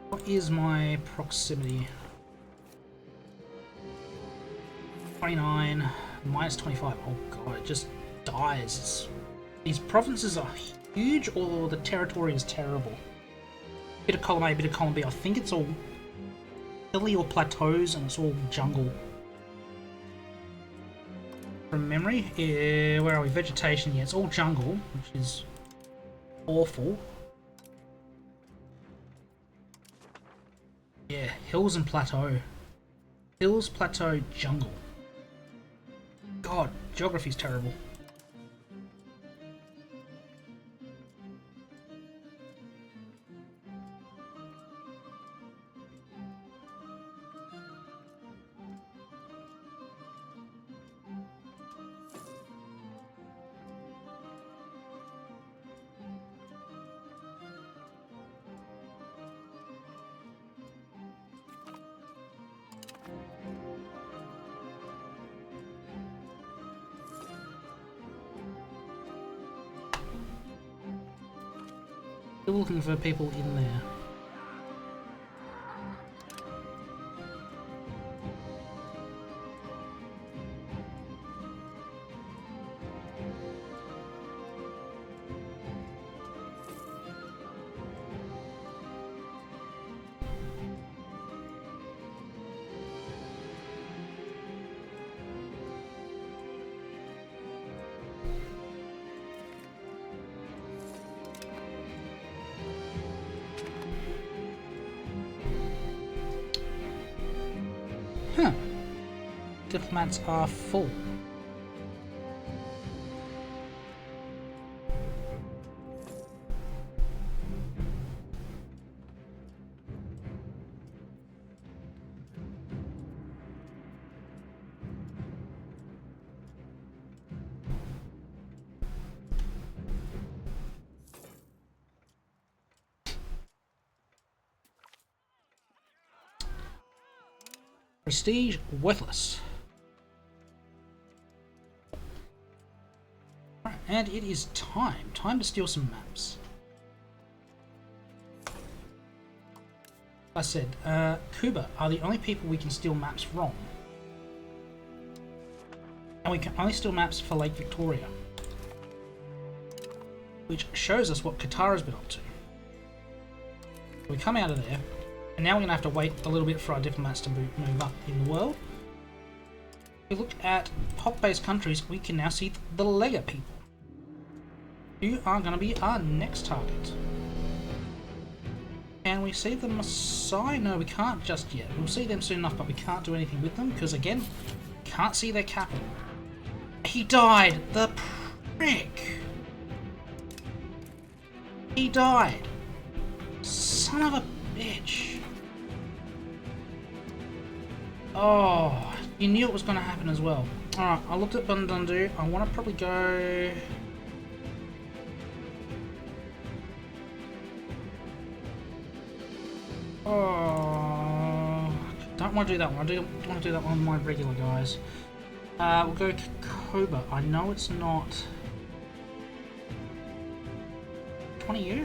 What is my proximity? 29 minus 25. Oh god, it just dies. These provinces are huge, or the territory is terrible. Bit of column A, bit of column B. I think it's all hilly or plateaus, and it's all jungle. from memory. Where are we? Vegetation. Yeah, it's all jungle, which is awful. Yeah, hills and plateau. Hills, plateau, jungle. God, geography's terrible. Still looking for people in there. Huh. Diplomats are full. Prestige worthless. Right, and it is time. Time to steal some maps. I said, Kuba are the only people we can steal maps from. And we can only steal maps for Lake Victoria. Which shows us what Qatar has been up to. We come out of there, and now we're going to have to wait a little bit for our diplomats to move up in the world. If we look at top-based countries, we can now see the Lega people, who are going to be our next target. Can we see the Maasai? No, we can't just yet. We'll see them soon enough, but we can't do anything with them, because again, can't see their capital. He died! The prick! He died! Son of a bitch! Oh, you knew it was going to happen as well. Alright, I looked at Bundundu. I want to probably go... Oh, don't want to do that one. I do want to do that one with my regular guys. We'll go Koba. I know it's not 20U.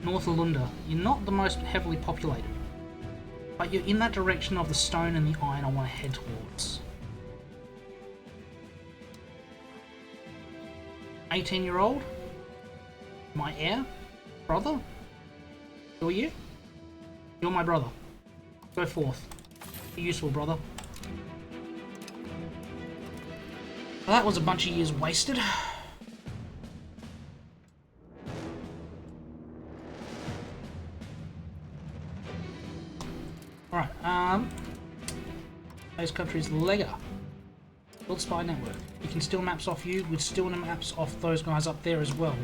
North Alunda. You're not the most heavily populated, but you're in that direction of the stone and the iron I want to head towards. 18-year-old, my heir, brother. Who are you? You're my brother. Go forth. Be useful, brother. Well, that was a bunch of years wasted. Alright, those countries, Lega. Build spy network. We can steal maps off you, we'd steal maps off those guys up there as well.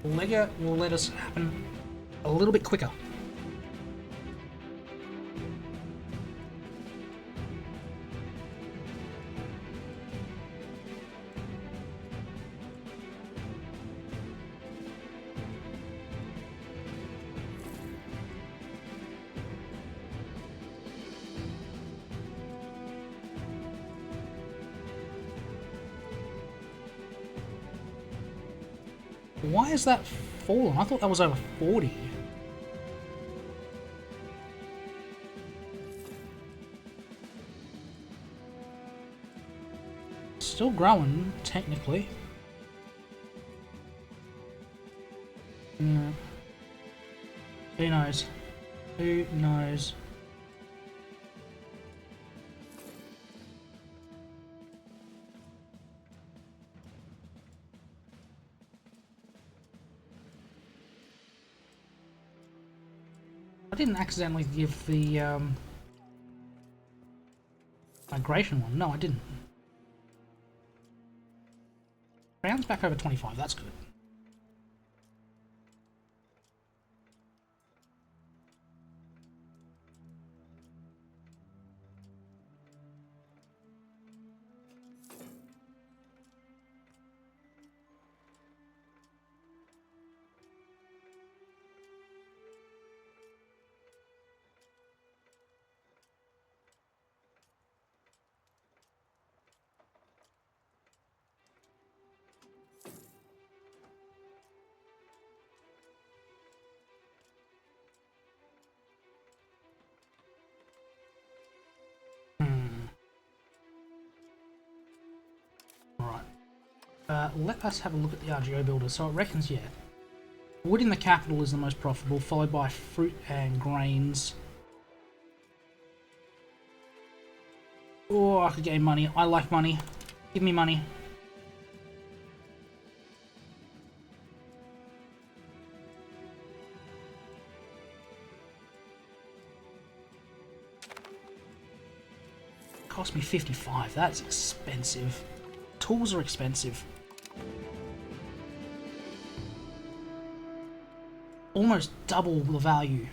But Lega will let us happen a little bit quicker. Why is that fallen? I thought that was over 40. Still growing, technically. Yeah. Who knows? Who knows? didn't accidentally give the migration one. No, I didn't. Rounds back over 25, that's good. Let us have a look at the RGO builder. So it reckons, yeah, wood in the capital is the most profitable, followed by fruit and grains. Oh, I could gain money. I like money. Give me money. Cost me 55. That's expensive. Tools are expensive. Almost double the value.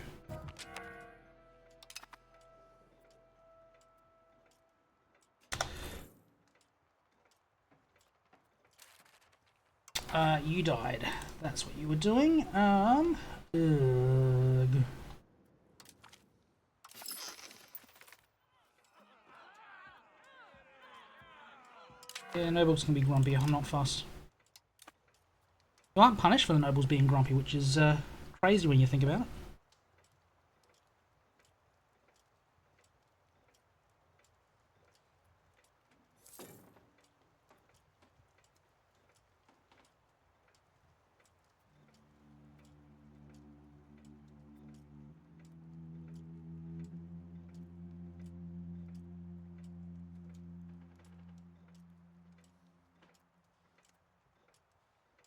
You died. That's what you were doing. Ugh. Yeah, nobles can be grumpy. I'm not fussed. You aren't punished for the nobles being grumpy, which is crazy when you think about it.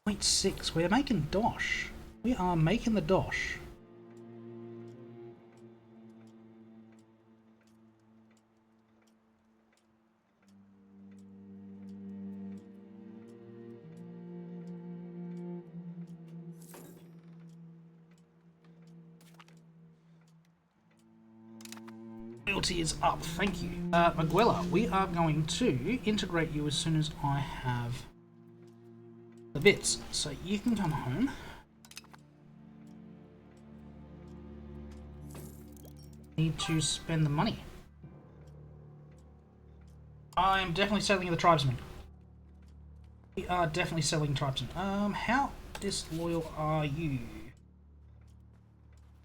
.6. We're making dosh. We are making the dosh. Loyalty is up. Thank you. Maguela, we are going to integrate you as soon as I have the bits. So you can come home. Need to spend the money. I'm definitely selling the tribesmen. We are definitely selling tribesmen. How disloyal are you?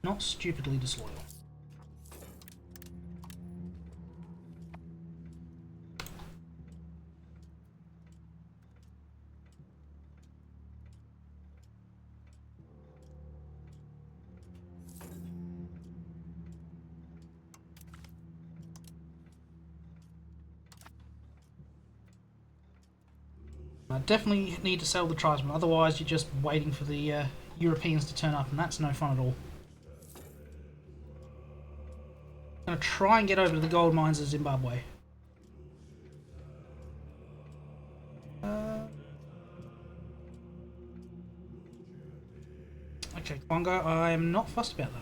Not stupidly disloyal. I definitely need to sell the tribesmen, otherwise you're just waiting for the Europeans to turn up, and that's no fun at all. I'm going to try and get over to the gold mines of Zimbabwe. Okay, Congo, I'm not fussed about that.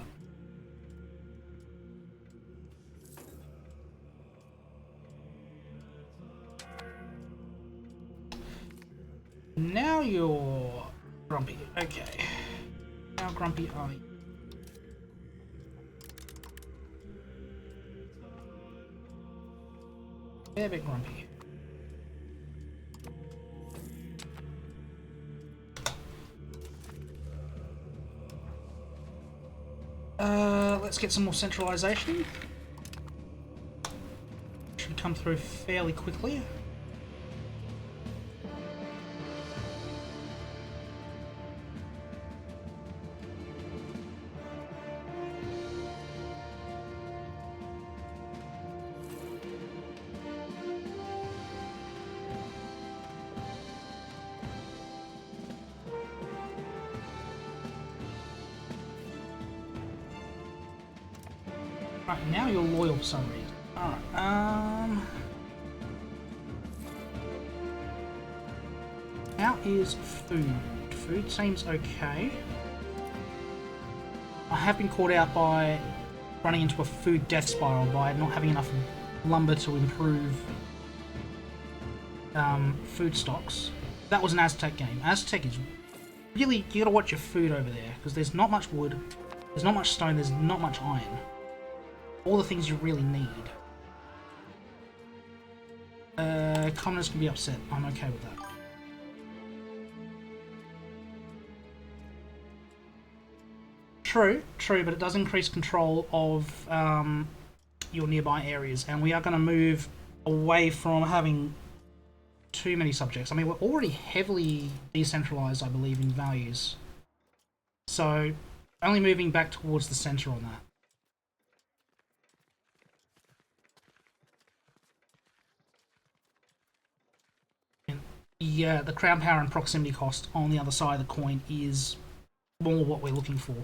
Now you're grumpy. Okay. How grumpy are you? They're a bit grumpy. Let's get some more centralization. Should come through fairly quickly. Right, now you're loyal for some reason. Alright, how is food? Food seems okay. I have been caught out by running into a food death spiral by not having enough lumber to improve food stocks. That was an Aztec game. Aztec is really, you gotta watch your food over there, because there's not much wood, there's not much stone, there's not much iron. All the things you really need. Commoners can be upset. I'm okay with that. True, but it does increase control of your nearby areas, and we are going to move away from having too many subjects. I mean, we're already heavily decentralized, I believe, in values. So, only moving back towards the center on that. Yeah, the crown power and proximity cost on the other side of the coin is more what we're looking for.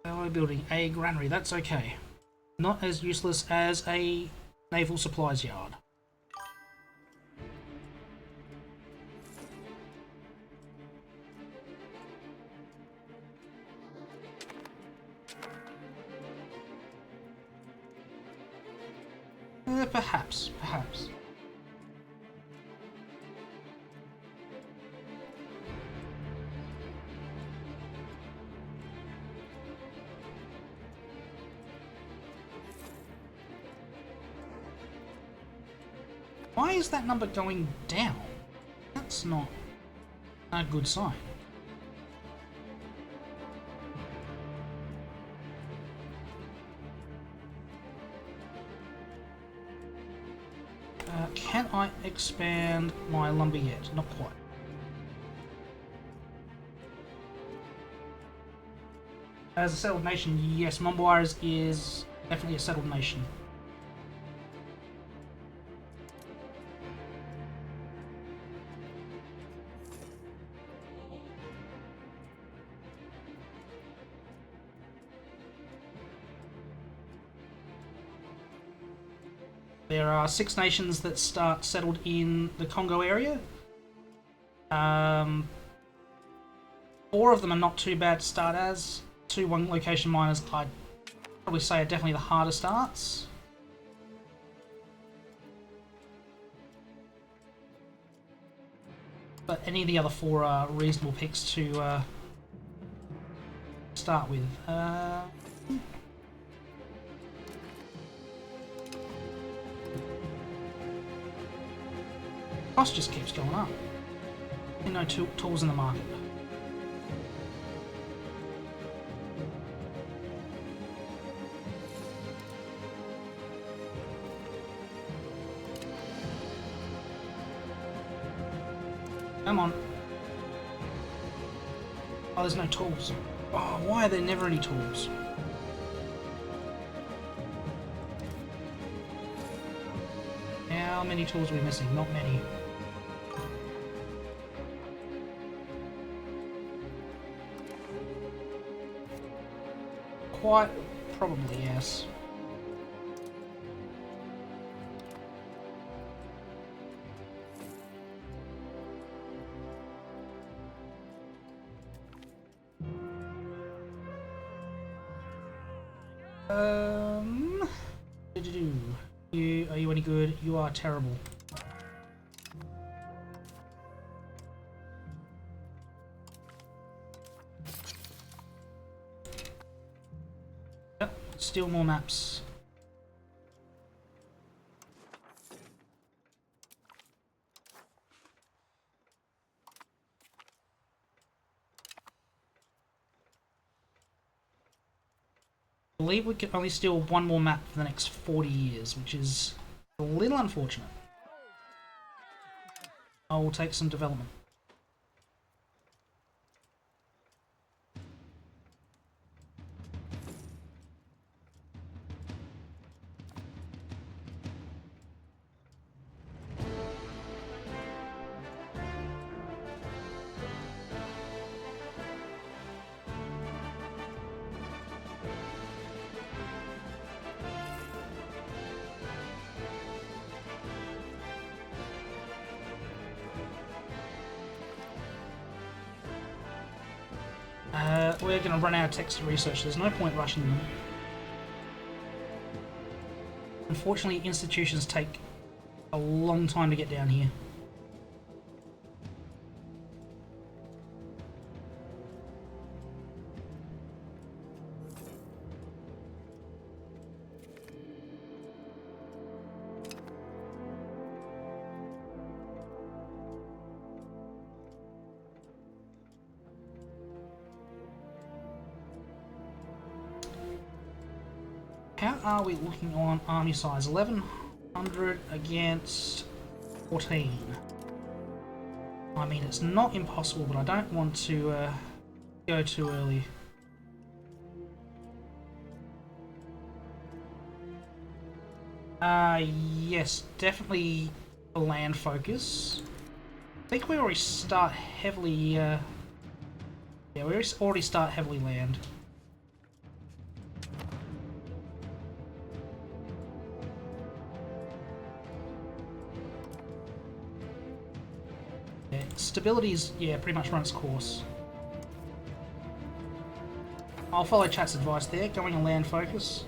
We're building a granary, that's okay. Not as useless as a naval supplies yard. Perhaps. Why is that number going down? That's not a good sign. Can I expand my lumber yet? Not quite. As a settled nation, yes, Momboares is definitely a settled nation. There are 6 nations that start settled in the Congo area. 4 of them are not too bad to start as. 2 one location miners, I'd probably say, are definitely the harder starts. But any of the other 4 are reasonable picks to start with. Cost just keeps going up. And no tools in the market. Come on. Oh, there's no tools. Oh, why are there never any tools? How many tools are we missing? Not many. Quite probably, yes. Are you any good? You are terrible. Yep, still more maps. I believe we can only steal one more map for the next 40 years, which is a little unfortunate. I will take some development. We're going to run out of text to research. There's no point rushing them. Unfortunately, institutions take a long time to get down here. How are we looking on army size? 1100 against 14. I mean, it's not impossible, but I don't want to go too early. Yes, definitely a land focus. I think we already start heavily, yeah, we already start heavily land. Yeah, stability's, yeah, pretty much run its course. I'll follow chat's advice there, going a land focus.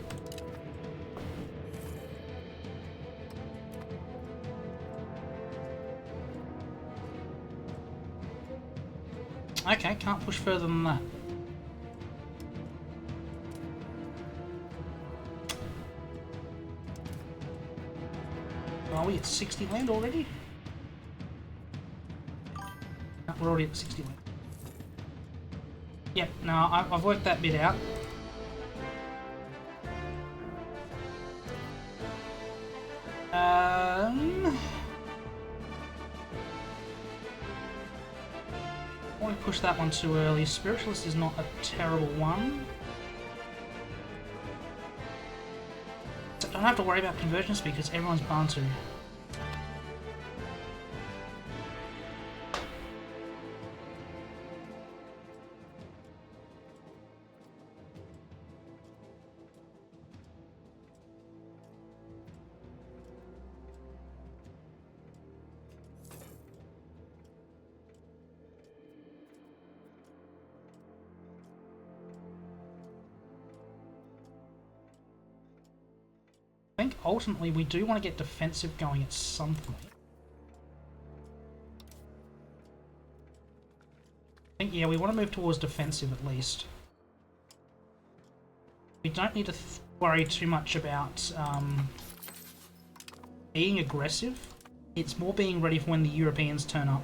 Okay, can't push further than that. Are we at 60 land already? No, we're already at 60 land. Yep, no, I've worked that bit out. I want to push that one too early. Spiritualist is not a terrible one. So I don't have to worry about convergence because everyone's Bantu. I think ultimately we do want to get defensive going at some point. I think, yeah, we want to move towards defensive at least. We don't need to worry too much about being aggressive. It's more being ready for when the Europeans turn up.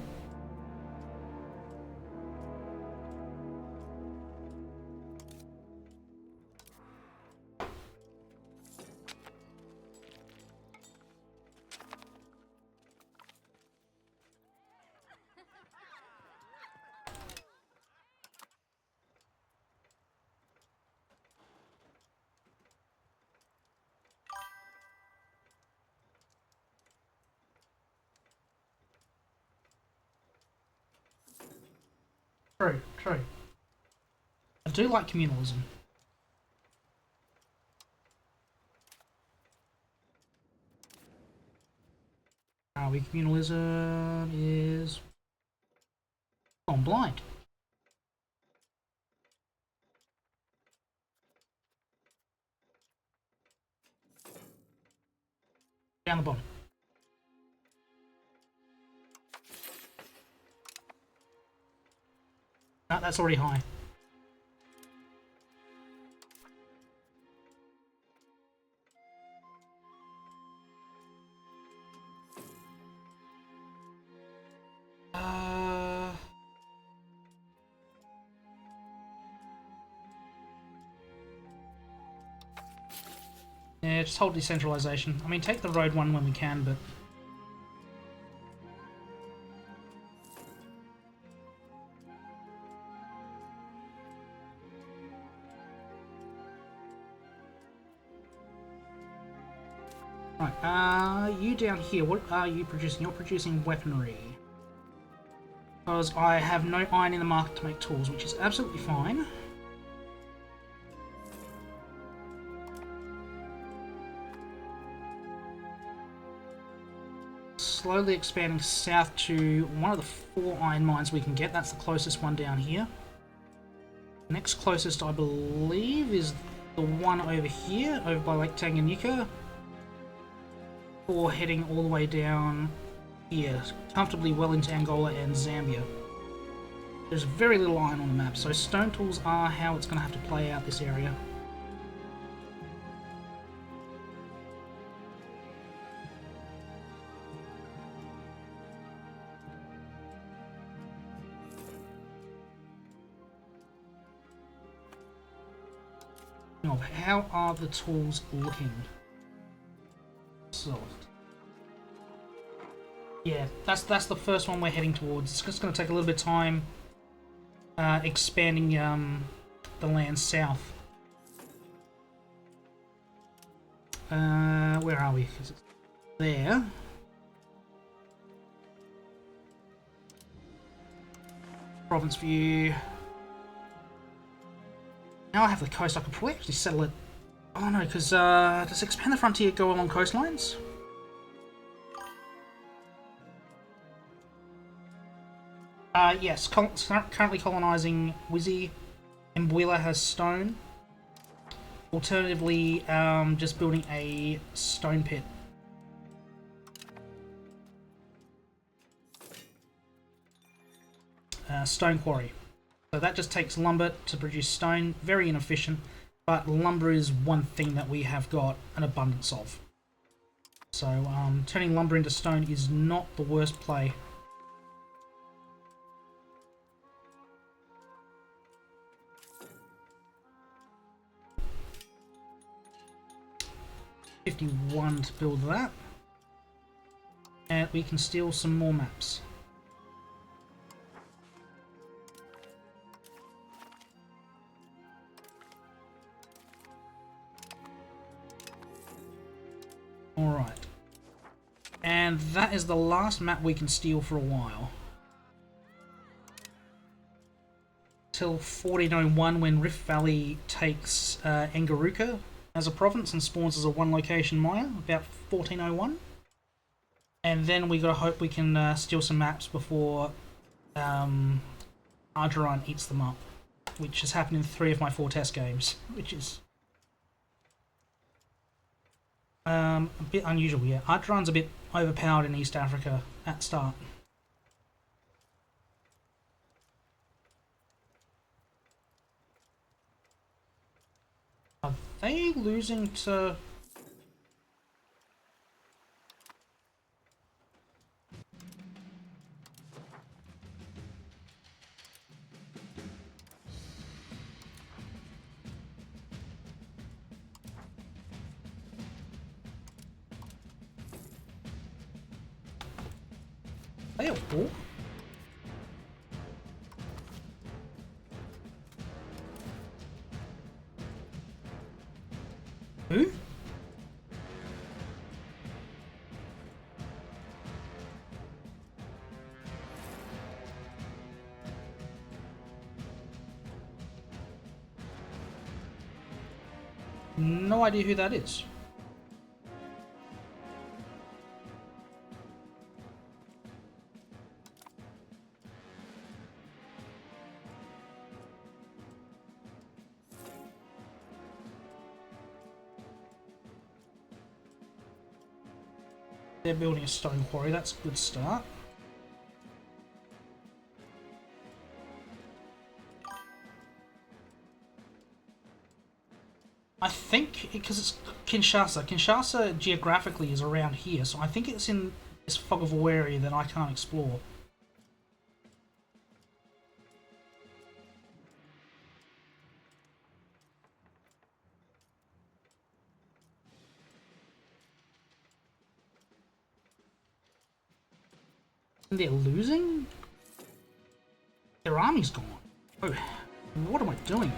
True, true. I do like communalism. Communalism is gone blind. Down the bottom. No, that's already high. Yeah, just hold decentralization. I mean, take the road one when we can, but... Right, you down here, what are you producing? You're producing weaponry. Because I have no iron in the market to make tools, which is absolutely fine. Slowly expanding south to one of the 4 iron mines we can get. That's the closest one down here. Next closest, I believe, is the one over here, over by Lake Tanganyika. Or heading all the way down here, comfortably well into Angola and Zambia. There's very little iron on the map, so stone tools are how it's going to have to play out this area. How are the tools looking? Soft. Yeah, that's the first one we're heading towards. It's just going to take a little bit of time expanding the land south. Where are we? 'Cause it's there. Province view. Now I have the coast. I could probably actually settle it. Oh no, because does expand the frontier go along coastlines? Yes, currently colonising Wizzy. Mbuila has stone. Alternatively, just building a stone pit. Stone quarry. So that just takes lumber to produce stone. Very inefficient, but lumber is one thing that we have got an abundance of. So turning lumber into stone is not the worst play. $51 to build that. And we can steal some more maps. Alright. And that is the last map we can steal for a while. Till 1401 when Rift Valley takes Engaruka as a province and spawns as a one location miner, about 1401. And then we gotta hope we can steal some maps before Argeron eats them up. Which has happened in 3 of my 4 test games, which is a bit unusual, yeah. Argeron's a bit overpowered in East Africa at start. Are they losing to... Are they at war? Who? No idea who that is. They're building a stone quarry, that's a good start. I think, because it's Kinshasa. Kinshasa geographically is around here, so I think it's in this fog of war area that I can't explore. And they're losing? Their army's gone. Oh, what am I doing?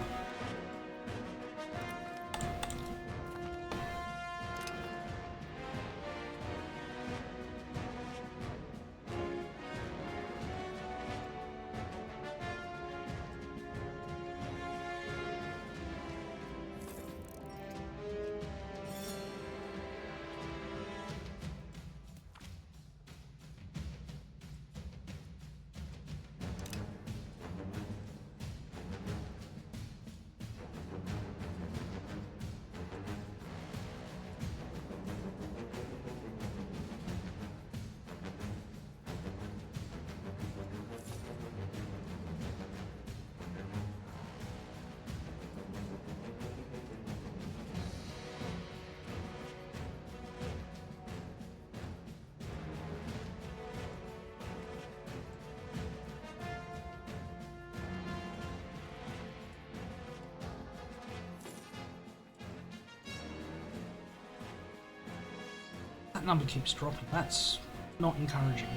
That number keeps dropping. That's not encouraging.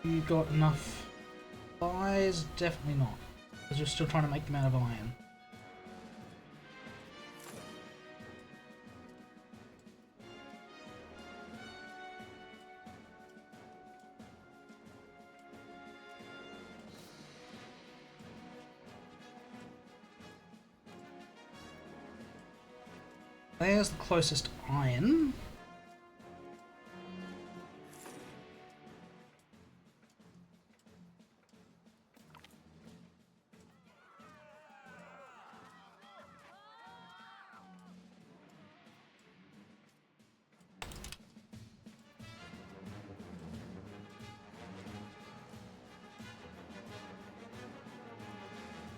You got enough buys? Definitely not. Because you're still trying to make them out of iron. There's the closest iron.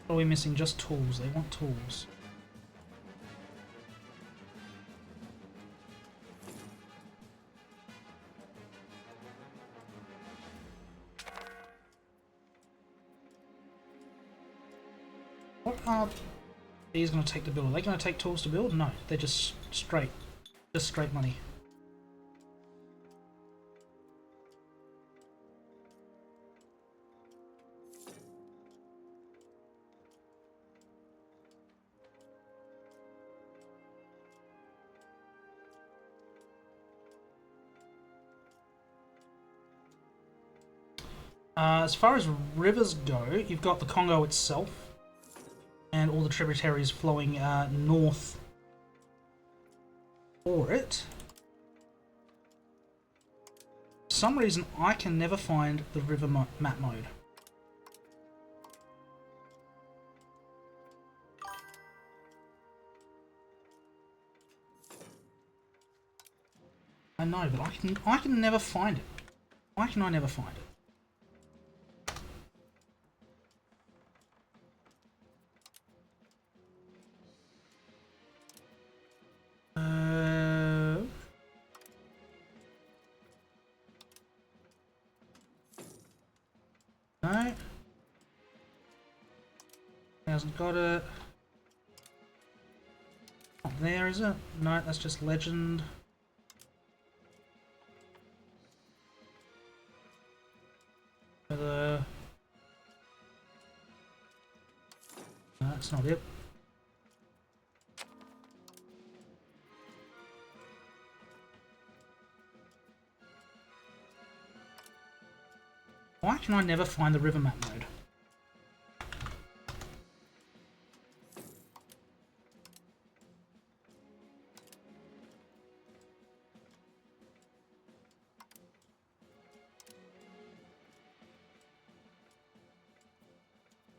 What are we missing? Just tools. They want tools. What are these going to take to build? Are they going to take tools to build? No, they're just straight money. As far as rivers go, you've got the Congo itself and all the tributaries flowing north for it. For some reason, I can never find the river map mode. I know, but I can never find it. Why can I never find it? No. Hasn't got it. Not there, is it? No, that's just legend. No, that's not it. Why can I never find the river map mode?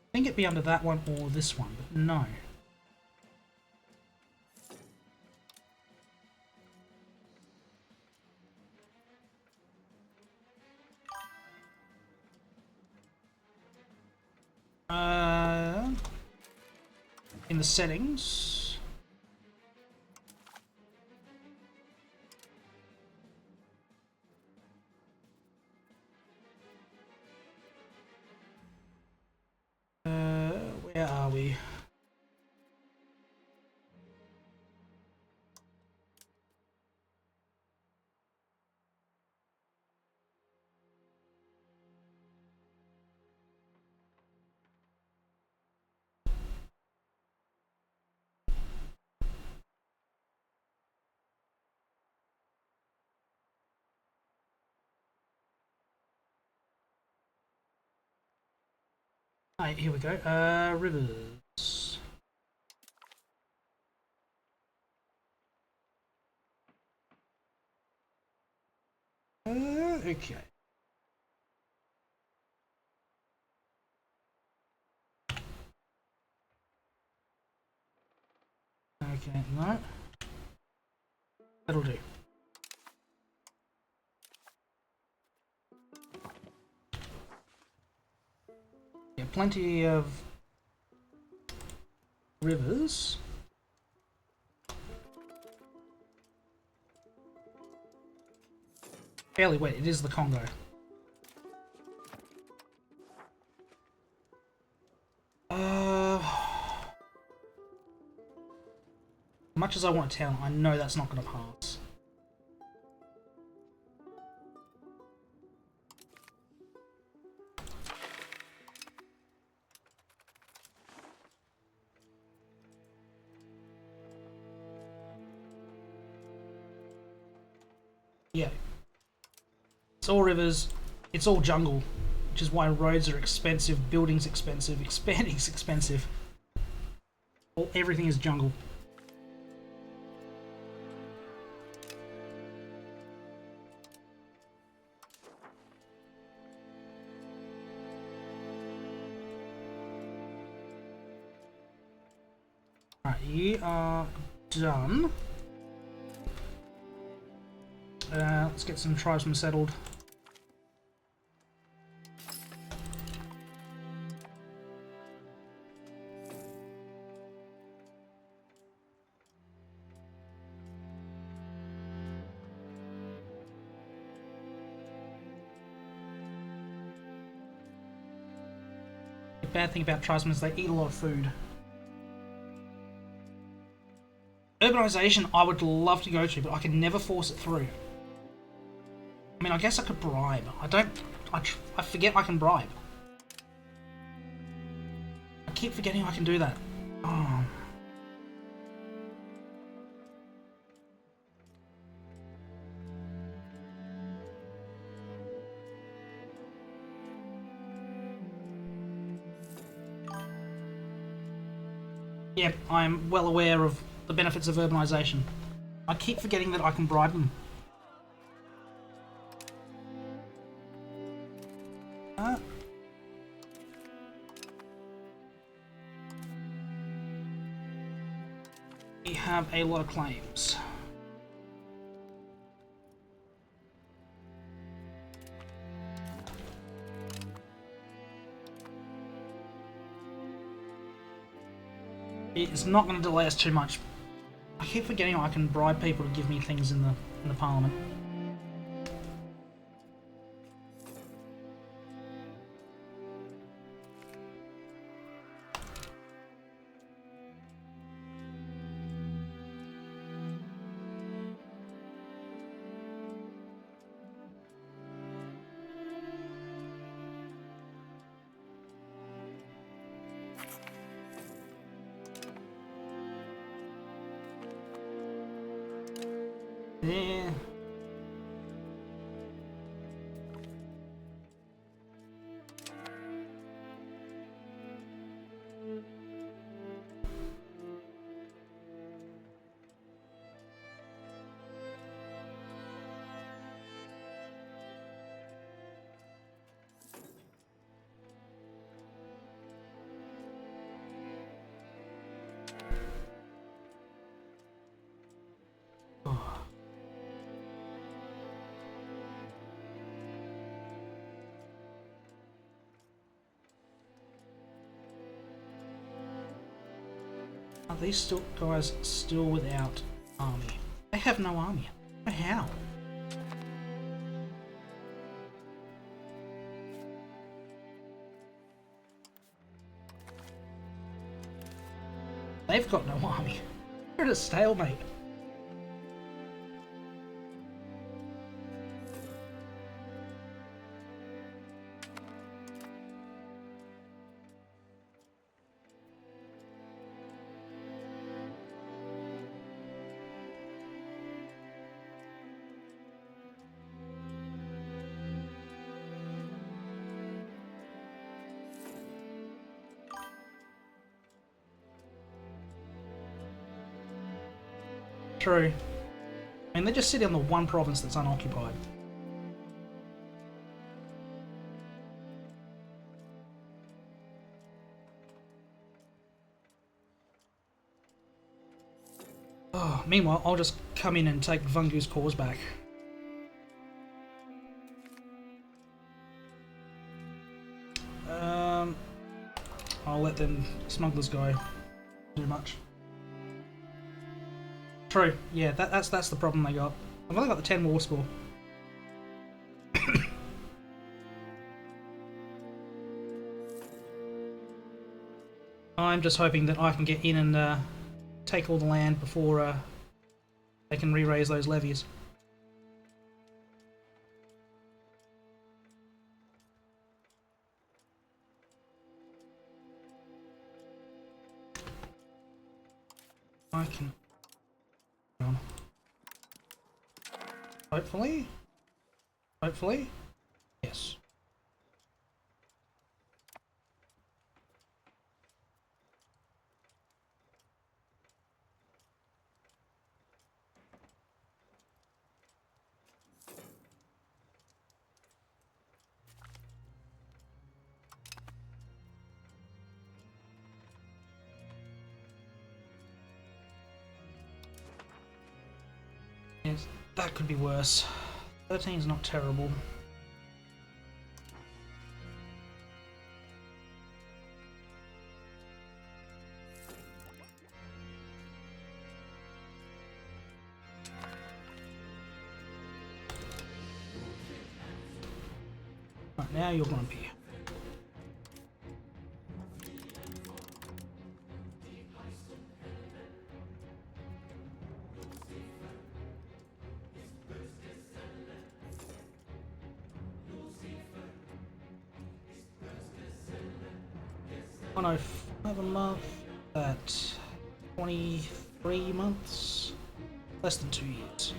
I think it'd be under that one or this one, but no. In the settings. Where are we? Alright, here we go. Rivers. Okay. Okay, no. That'll do. Yeah, plenty of rivers. Fairly wet, it is the Congo. Much as I want a town, I know that's not going to pass. Yeah. It's all rivers, it's all jungle, which is why roads are expensive, buildings expensive, expanding's expensive. Everything is jungle. Alright, you are done. Let's get some tribesmen settled. The bad thing about tribesmen is they eat a lot of food. Urbanisation I would love to go to, but I can never force it through. I mean, I guess I could bribe. I forget I can bribe. I keep forgetting I can do that. Oh. Yep, I'm well aware of the benefits of urbanisation. I keep forgetting that I can bribe them. We have a lot of claims. It's not going to delay us too much. I keep forgetting I can bribe people to give me things in the parliament. Yeah. Are these guys still without army? They have no army. How? They've got no army. They're at a stalemate. True. I mean, they're just sitting on the one province that's unoccupied. Oh, meanwhile, I'll just come in and take Vungu's cause back. I'll let them smugglers go. Too much. True. Yeah, that's the problem they got. I've only got the 10 war score. I'm just hoping that I can get in and take all the land before they can re-raise those levies. I can... Hopefully? Hopefully? Yes. Yes, that could be worse. 13's not terrible. Right, now you're grumpy. $105 a month at 23 months, less than 2 years.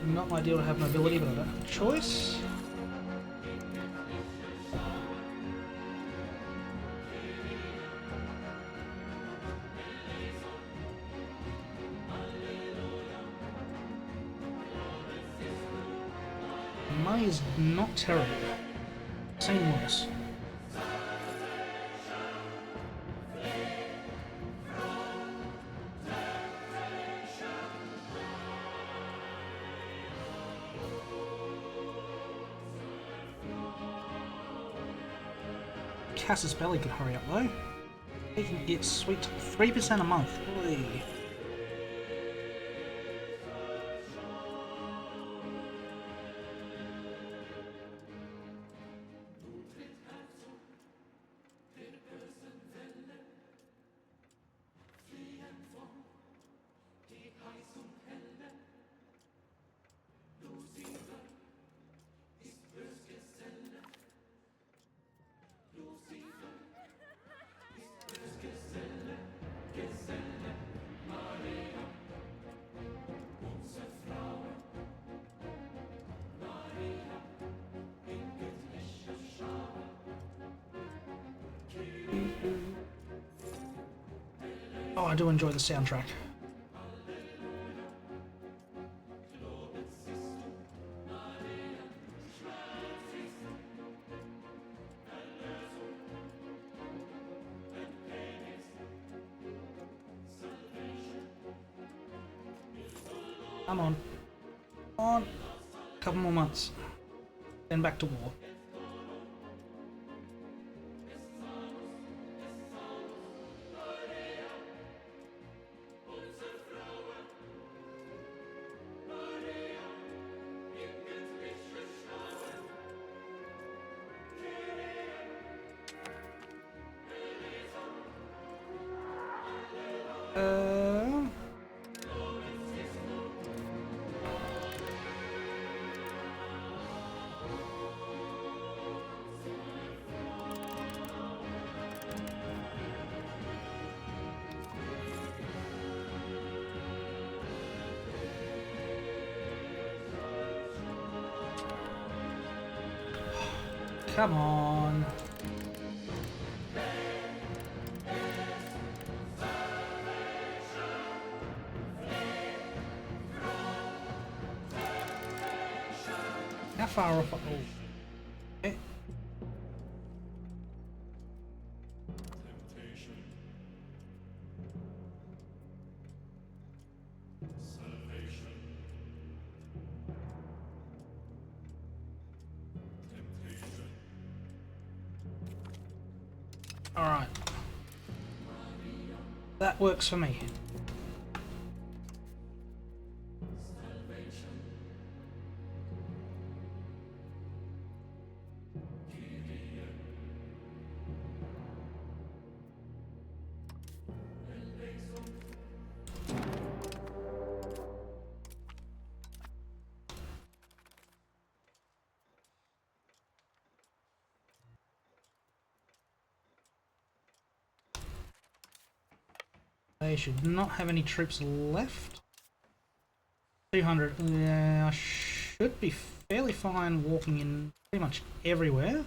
Not ideal to have mobility, but I don't have a choice. Money is not terrible. Seen worse. Casus Belli could hurry up though. He can get sweet 3% a month. Oy. Oh, I do enjoy the soundtrack. Come on. Come on. A couple more months. Then back to war. Come on. How far off? Oh. Okay. All right. That works for me. They should not have any troops left. 200. Yeah, I should be fairly fine walking in pretty much everywhere.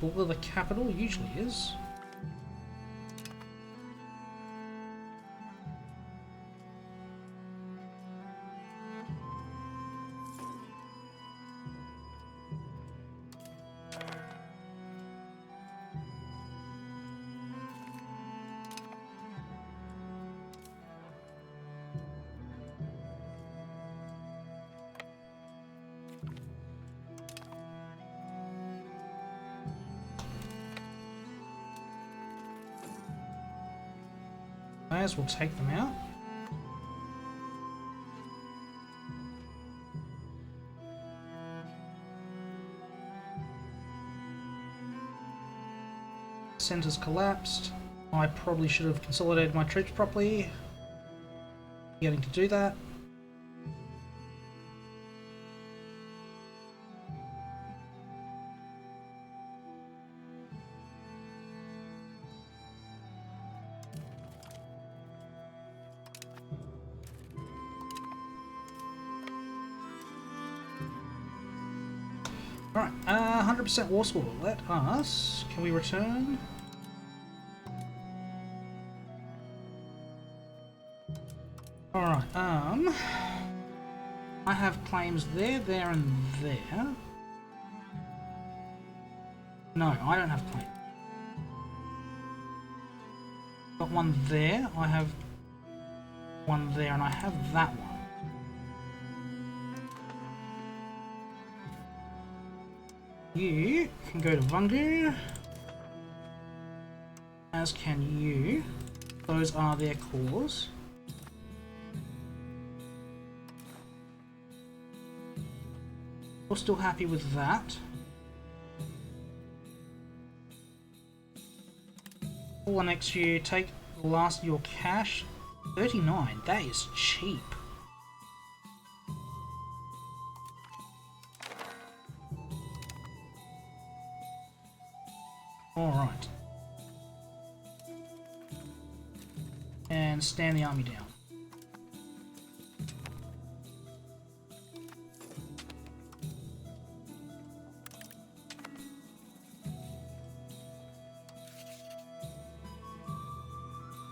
Well, the capital usually is. May as well take them out. Center's collapsed. I probably should have consolidated my troops properly. Getting to do that. Alright, 100% war score. Let us... Can we return? Alright, I have claims there, there, and there. No, I don't have claims. Got one there, I have one there, and I have that one. You can go to Vungu, as can you. Those are their cores. We're still happy with that. All the next year, take the last of your cash. 39, that is cheap. Alright. and stand the army down.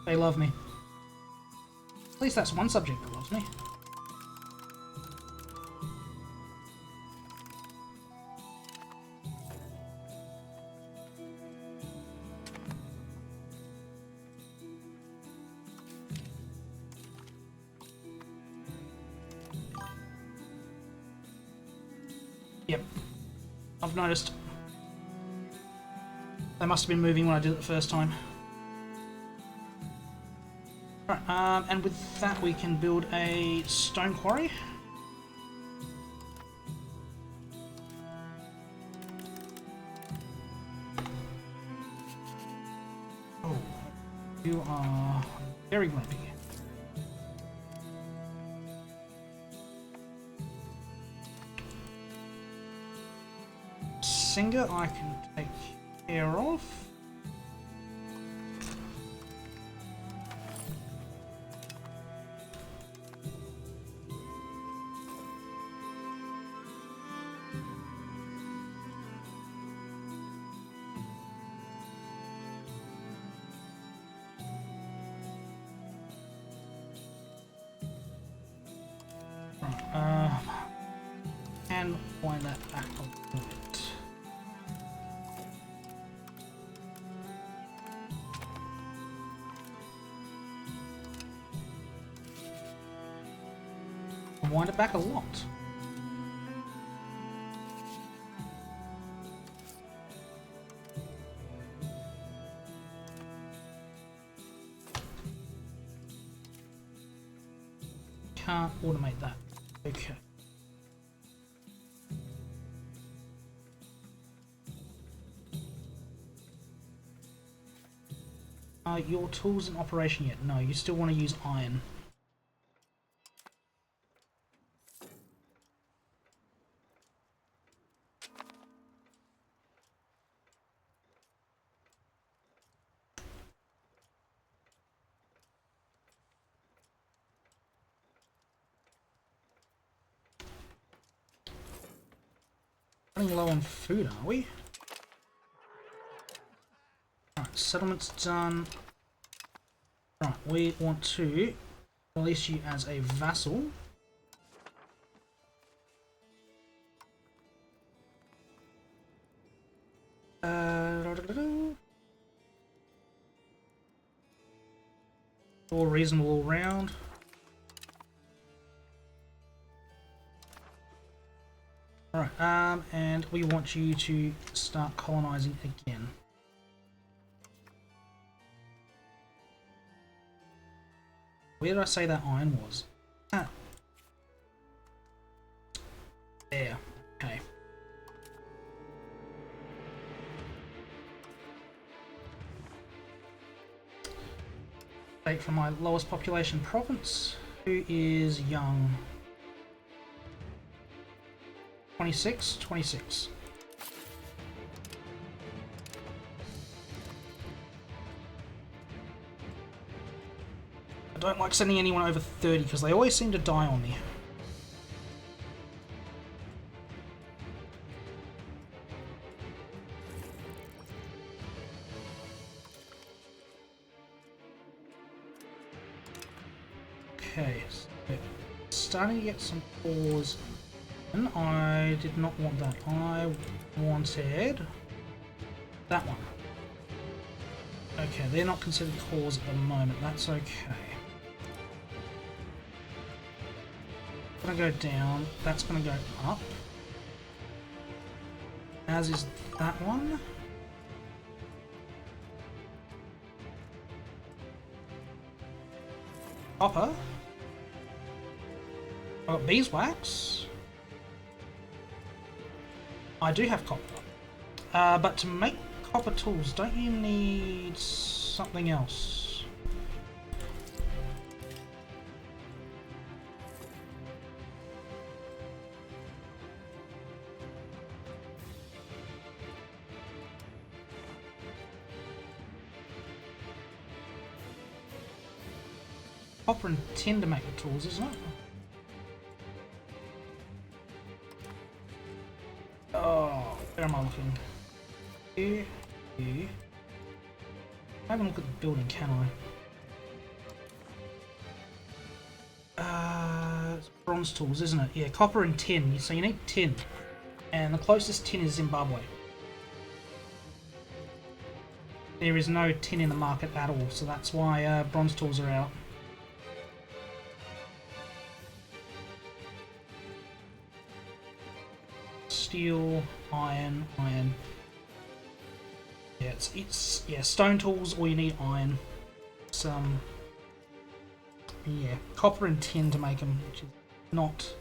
They love me. At least that's one subject that loves me. Yep, I've noticed. They must have been moving when I did it the first time. Right, and with that we can build a stone quarry. Oh, you are very grumpy. Singer I can take care of. And wind that back a little bit. Wind it back a lot. Can't automate that. Okay. Are your tools in operation yet? No, you still want to use iron. Running low on food, are we? Alright, settlement's done. Right, we want to release you as a vassal. All reasonable all round. Alright, and we want you to start colonizing again. Where did I say that iron was? Ah. There. Okay. Take from my lowest population province, who is young. 26, 26. I don't like sending anyone over 30 because they always seem to die on me. Okay, so starting to get some cores. And I did not want that. I wanted that one. Okay, they're not considered cores at the moment. That's okay. Gonna go down. That's gonna go up. As is that one. Copper. I've got beeswax. I do have copper. But to make copper tools, don't you need something else? copper and tin to make the tools, isn't it? Oh, where am I looking? Here, here. I haven't looked at the building, can I? It's bronze tools, isn't it? Yeah, copper and tin. So you need tin. And the closest tin is Zimbabwe. There is no tin in the market at all, so that's why bronze tools are out. Steel, iron, iron. Yeah, it's stone tools, or you need iron. Some, yeah, copper and tin to make them, which is not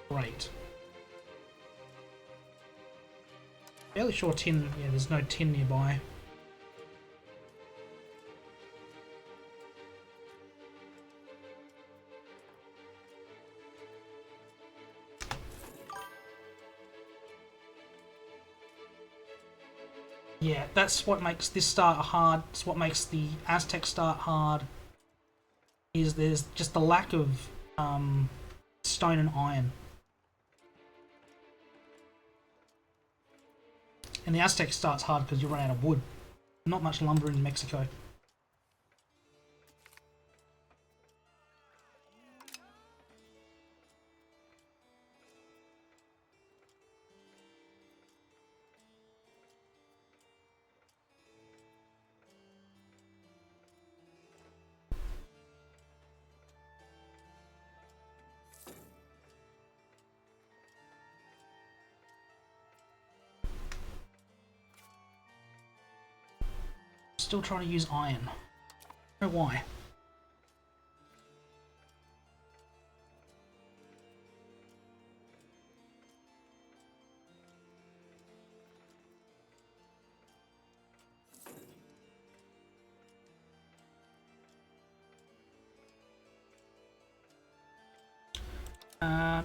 great. Fairly sure tin. Yeah, there's no tin nearby. Yeah, that's what makes this start hard. It's what makes the Aztec start hard. Is there's just the lack of stone and iron. And the Aztec starts hard because you run out of wood. Not much lumber in Mexico. Still trying to use iron. I don't know why.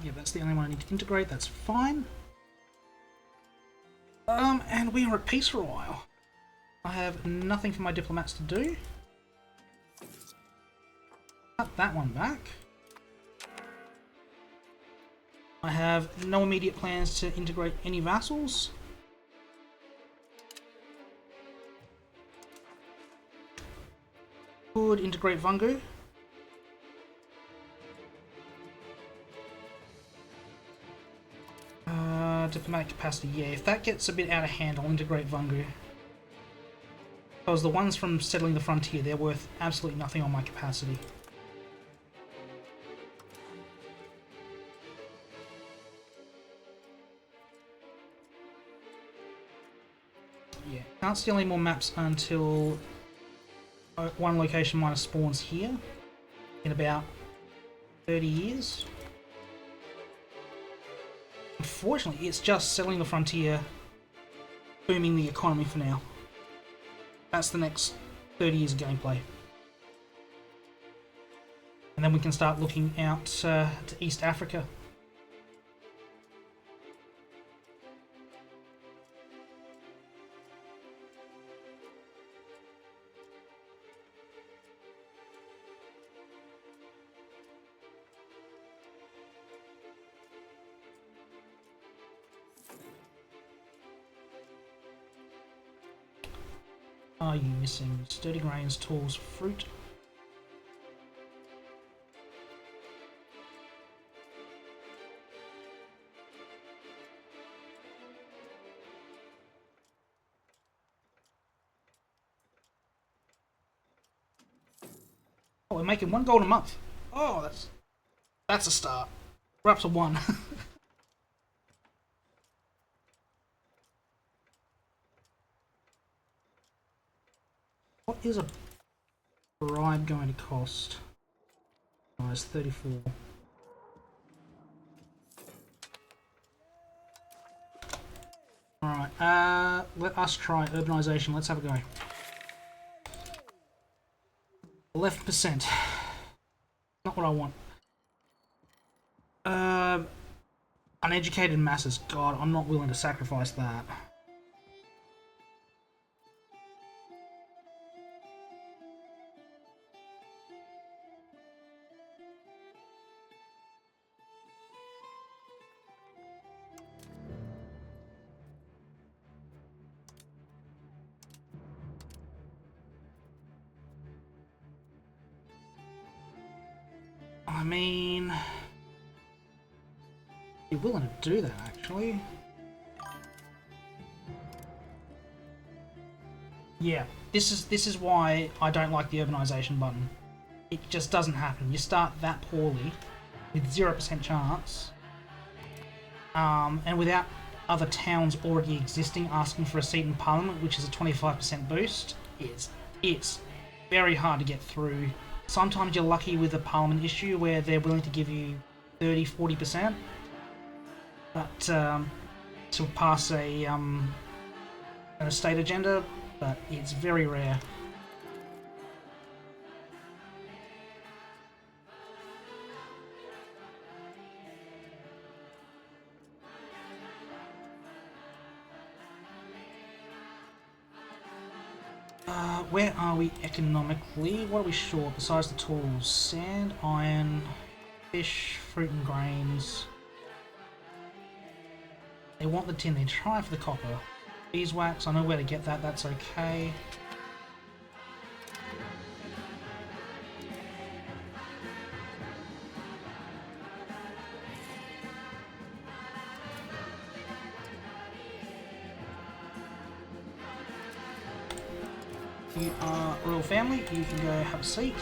Yeah, that's the only one I need to integrate. That's fine. And we are at peace for a while. I have nothing for my diplomats to do. Cut that one back. I have no immediate plans to integrate any vassals. Could integrate Vungu. Diplomatic capacity, yeah. If that gets a bit out of hand, I'll integrate Vungu. Because the ones from settling the frontier, they're worth absolutely nothing on my capacity. Yeah, can't steal any more maps until one location minus spawns here in about 30 years. Unfortunately, it's just settling the frontier, booming the economy for now. That's the next 30 years of gameplay. And then we can start looking out to East Africa. Are you missing sturdy grains, tools, fruit? Oh, we're making 1 gold a month. Oh, that's a start. We're up to 1. What is a bribe going to cost? Oh, it's 34. Alright, let us try urbanisation. Let's have a go. 11%. Not what I want. Uneducated masses. God, I'm not willing to sacrifice that. I mean, be willing to do that actually. Yeah, this is why I don't like the urbanisation button. It just doesn't happen. You start that poorly, with 0% chance, and without other towns already existing asking for a seat in Parliament, which is a 25% boost, it's very hard to get through. Sometimes you're lucky with a Parliament issue where they're willing to give you 30-40%, but to pass a state agenda, but it's very rare. Where are we economically? What are we short besides the tools? Sand, iron, fish, fruit and grains. They want the tin, they try for the copper. Beeswax, I know where to get that, that's okay. You are royal family, you can go have a seat,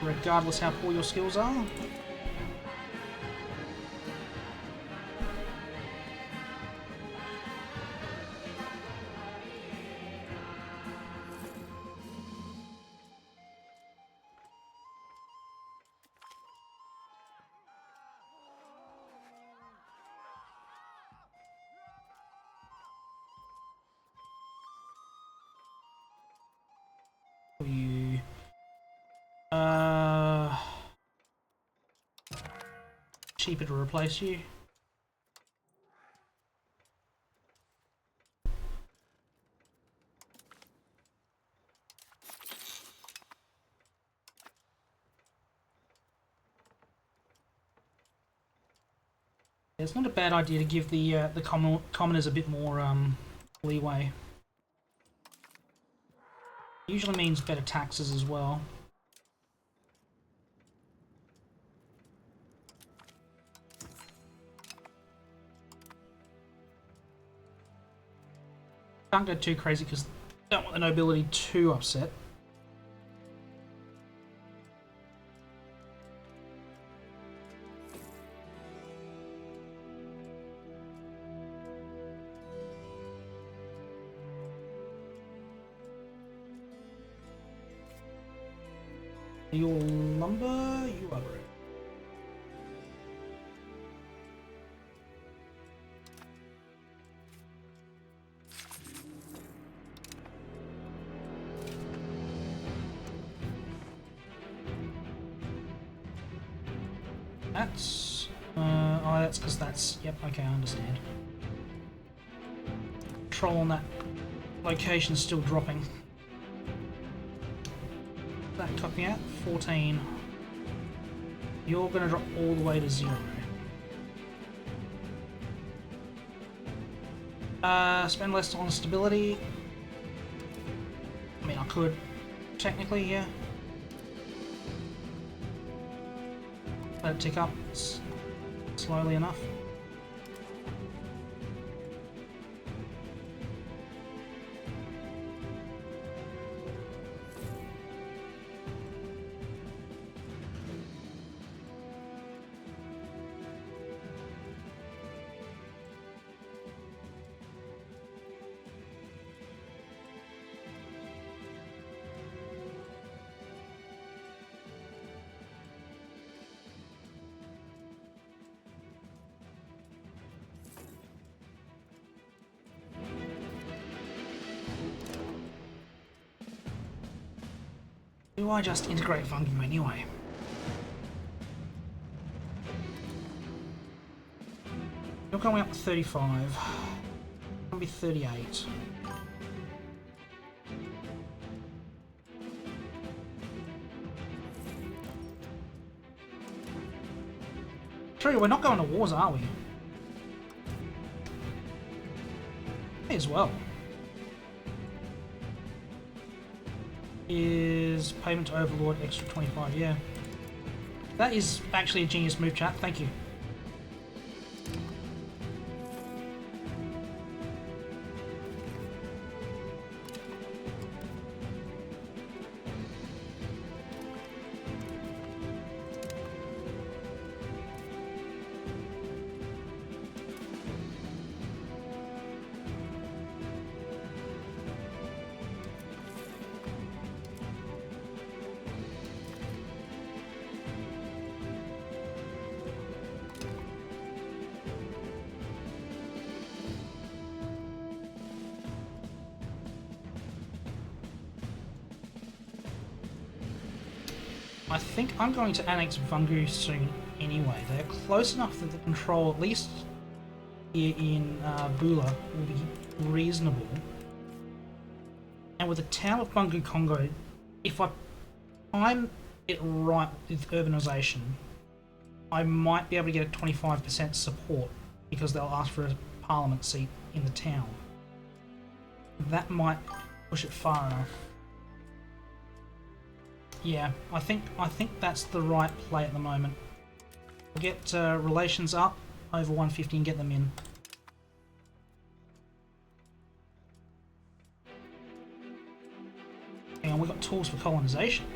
regardless how poor your skills are. You cheaper to replace you. It's not a bad idea to give the commoners a bit more leeway. Usually means better taxes as well. Can't go too crazy because don't want the nobility too upset. Your lumber, you are great. That's oh, that's because that's yep. Okay, I understand. Control on that location is still dropping. That cut me out 14. You're going to drop all the way to 0. Spend less on stability. I mean, I could technically, yeah. Let it tick up slowly enough. Do I just integrate fungi anyway? You're going up to 35. It's gonna be 38. True, we're not going to wars, are we? May as well. Is payment to Overlord extra 25, yeah. That is actually a genius move, chat. Thank you. I think I'm going to annex Vungu soon anyway. They're close enough that the control, at least here in Bula, will be reasonable. And with the town of Konquering Kongo, if I time it right with urbanisation, I might be able to get a 25% support because they'll ask for a parliament seat in the town. That might push it far enough. Yeah, I think that's the right play at the moment. We'll get relations up over 150 and get them in. Hang on, we've got tools for colonisation.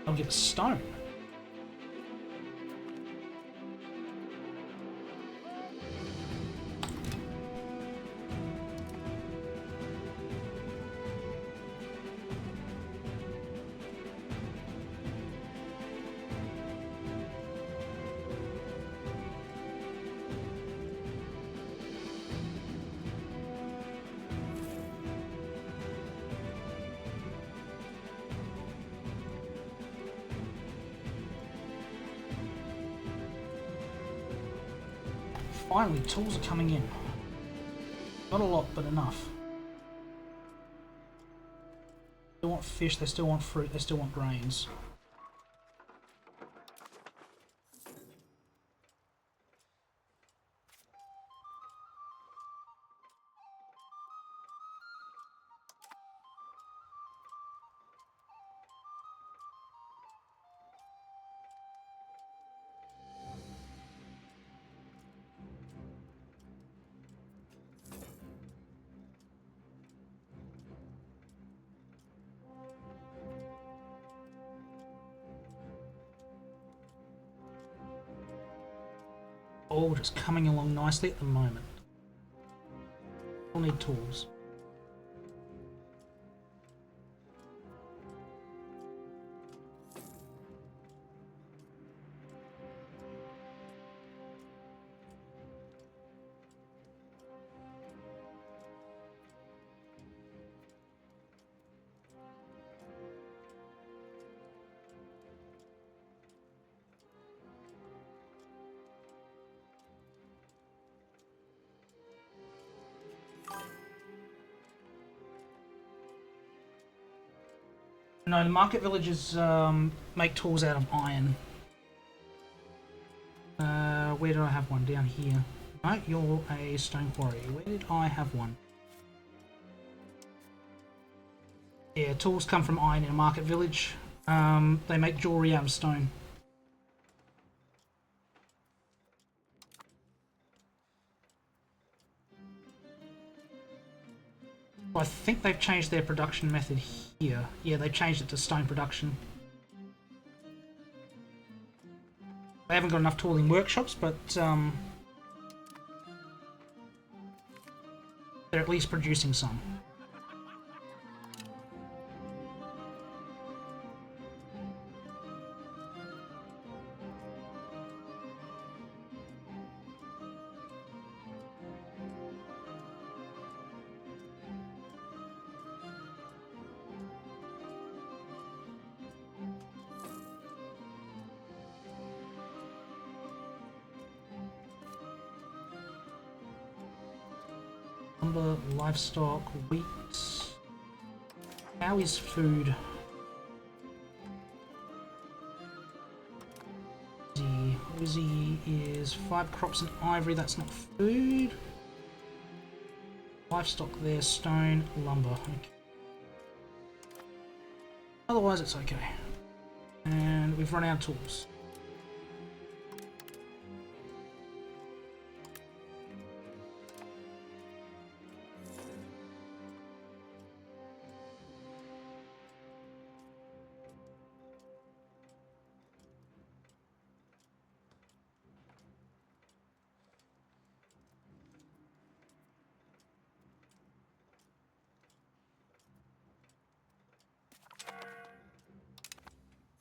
I'll get a stone. Finally, tools are coming in. Not a lot, but enough. They want fish, they still want fruit, they still want grains. All just coming along nicely at the moment. We'll need tools. No, the market villages make tools out of iron. Where did I have one? Down here. No, you're a stone quarry. Where did I have one? Yeah, tools come from iron in a market village. They make jewellery out of stone. I think they've changed their production method here. Yeah, they changed it to stone production. They haven't got enough tooling workshops, but they're at least producing some. Lumber, livestock, wheat. How is food? Wizzy is 5 crops and ivory, that's not food. Livestock there, stone, lumber. Okay. Otherwise, it's okay. And we've run out of tools.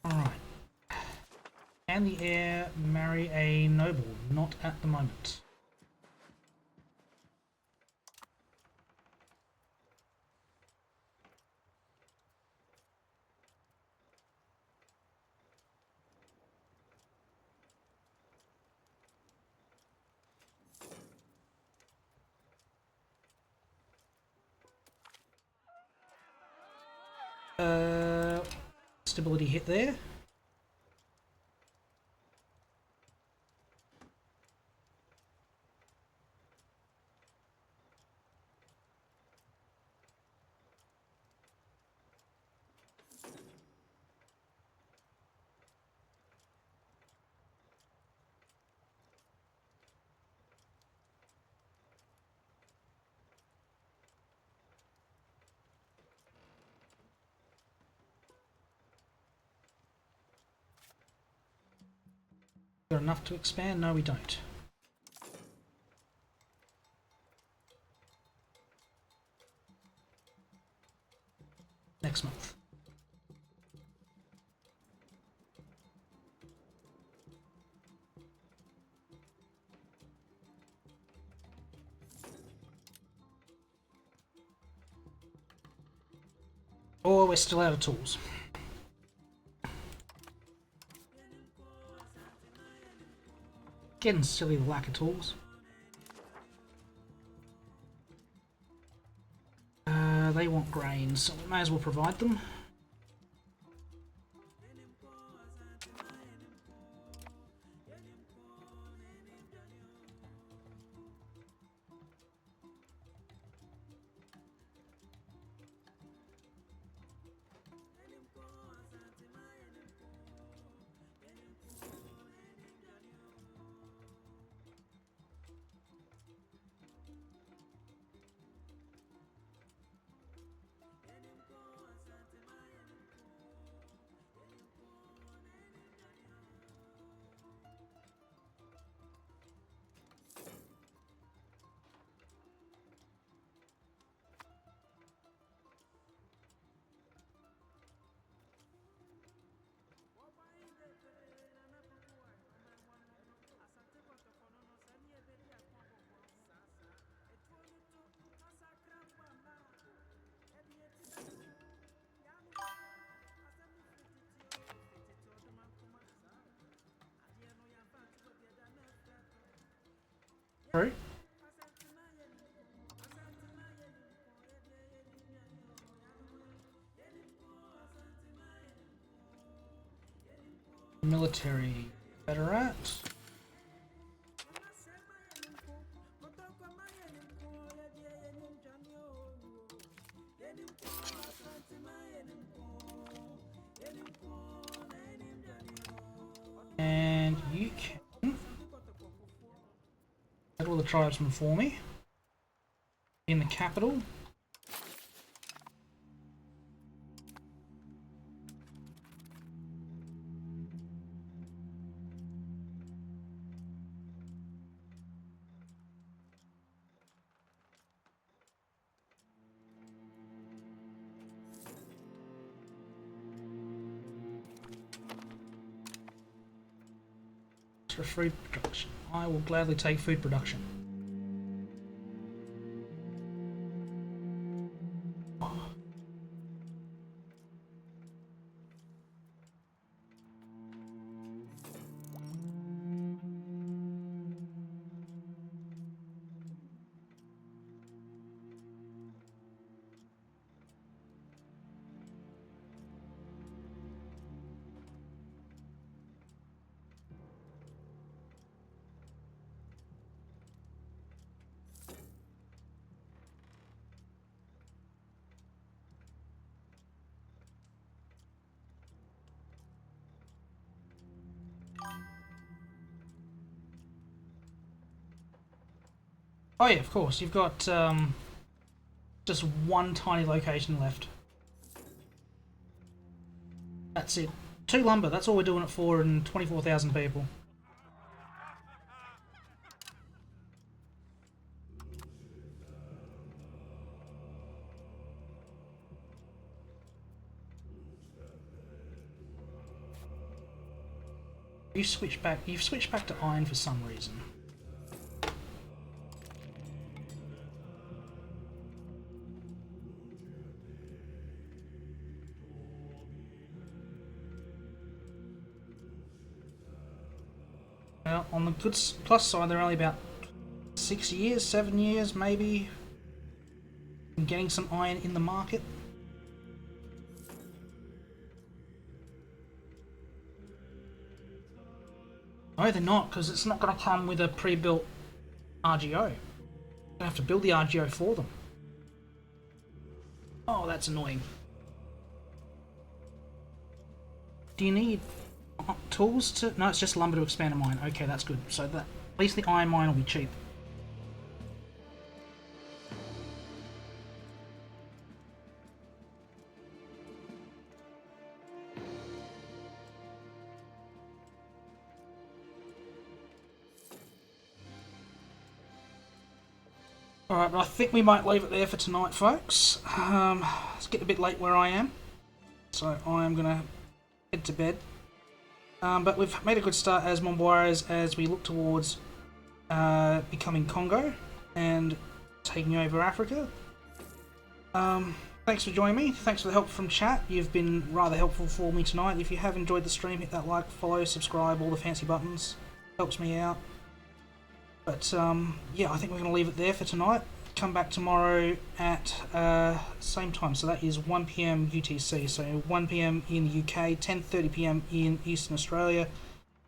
Alright. Can the heir marry a noble? Not at the moment. Stability hit there. Got enough to expand? No, we don't. Next month. Or we're still out of tools. Getting silly, the lack of tools. They want grains, so we may as well provide them. Sorry? Military better at. And you can get all the tribesmen for me in the capital. For food production. I will gladly take food production. Oh yeah, of course. You've got just one tiny location left. That's it. 2 lumber, that's all we're doing it for, and 24,000 people. You've switched back to iron for some reason. Well, on the good plus side, they're only about 6 years, 7 years maybe, in getting some iron in the market. No, they're not, because it's not going to come with a pre-built RGO. You're going to have to build the RGO for them. Oh, that's annoying. Do you need tools to... No, it's just lumber to expand a mine. Okay, that's good. So that, at least the iron mine will be cheap. Alright, but I think we might leave it there for tonight, folks. It's getting a bit late where I am, so I am going to head to bed. But we've made a good start as Momboares as we look towards becoming Congo and taking over Africa. Thanks for joining me. Thanks for the help from chat. You've been rather helpful for me tonight. If you have enjoyed the stream, hit that like, follow, subscribe, all the fancy buttons. Helps me out. But yeah, I think we're going to leave it there for tonight. Come back tomorrow at same time, so that is 1 PM UTC, so 1 PM in the UK, 10:30 PM in Eastern Australia,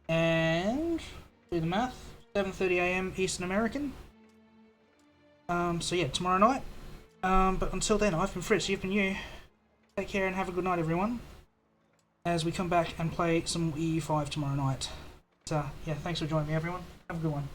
and do the math, 7:30 AM Eastern American. So yeah, tomorrow night. But until then, I've been Fritz, you've been you. Take care and have a good night, everyone, as we come back and play some EU5 tomorrow night. So yeah, thanks for joining me, everyone. Have a good one.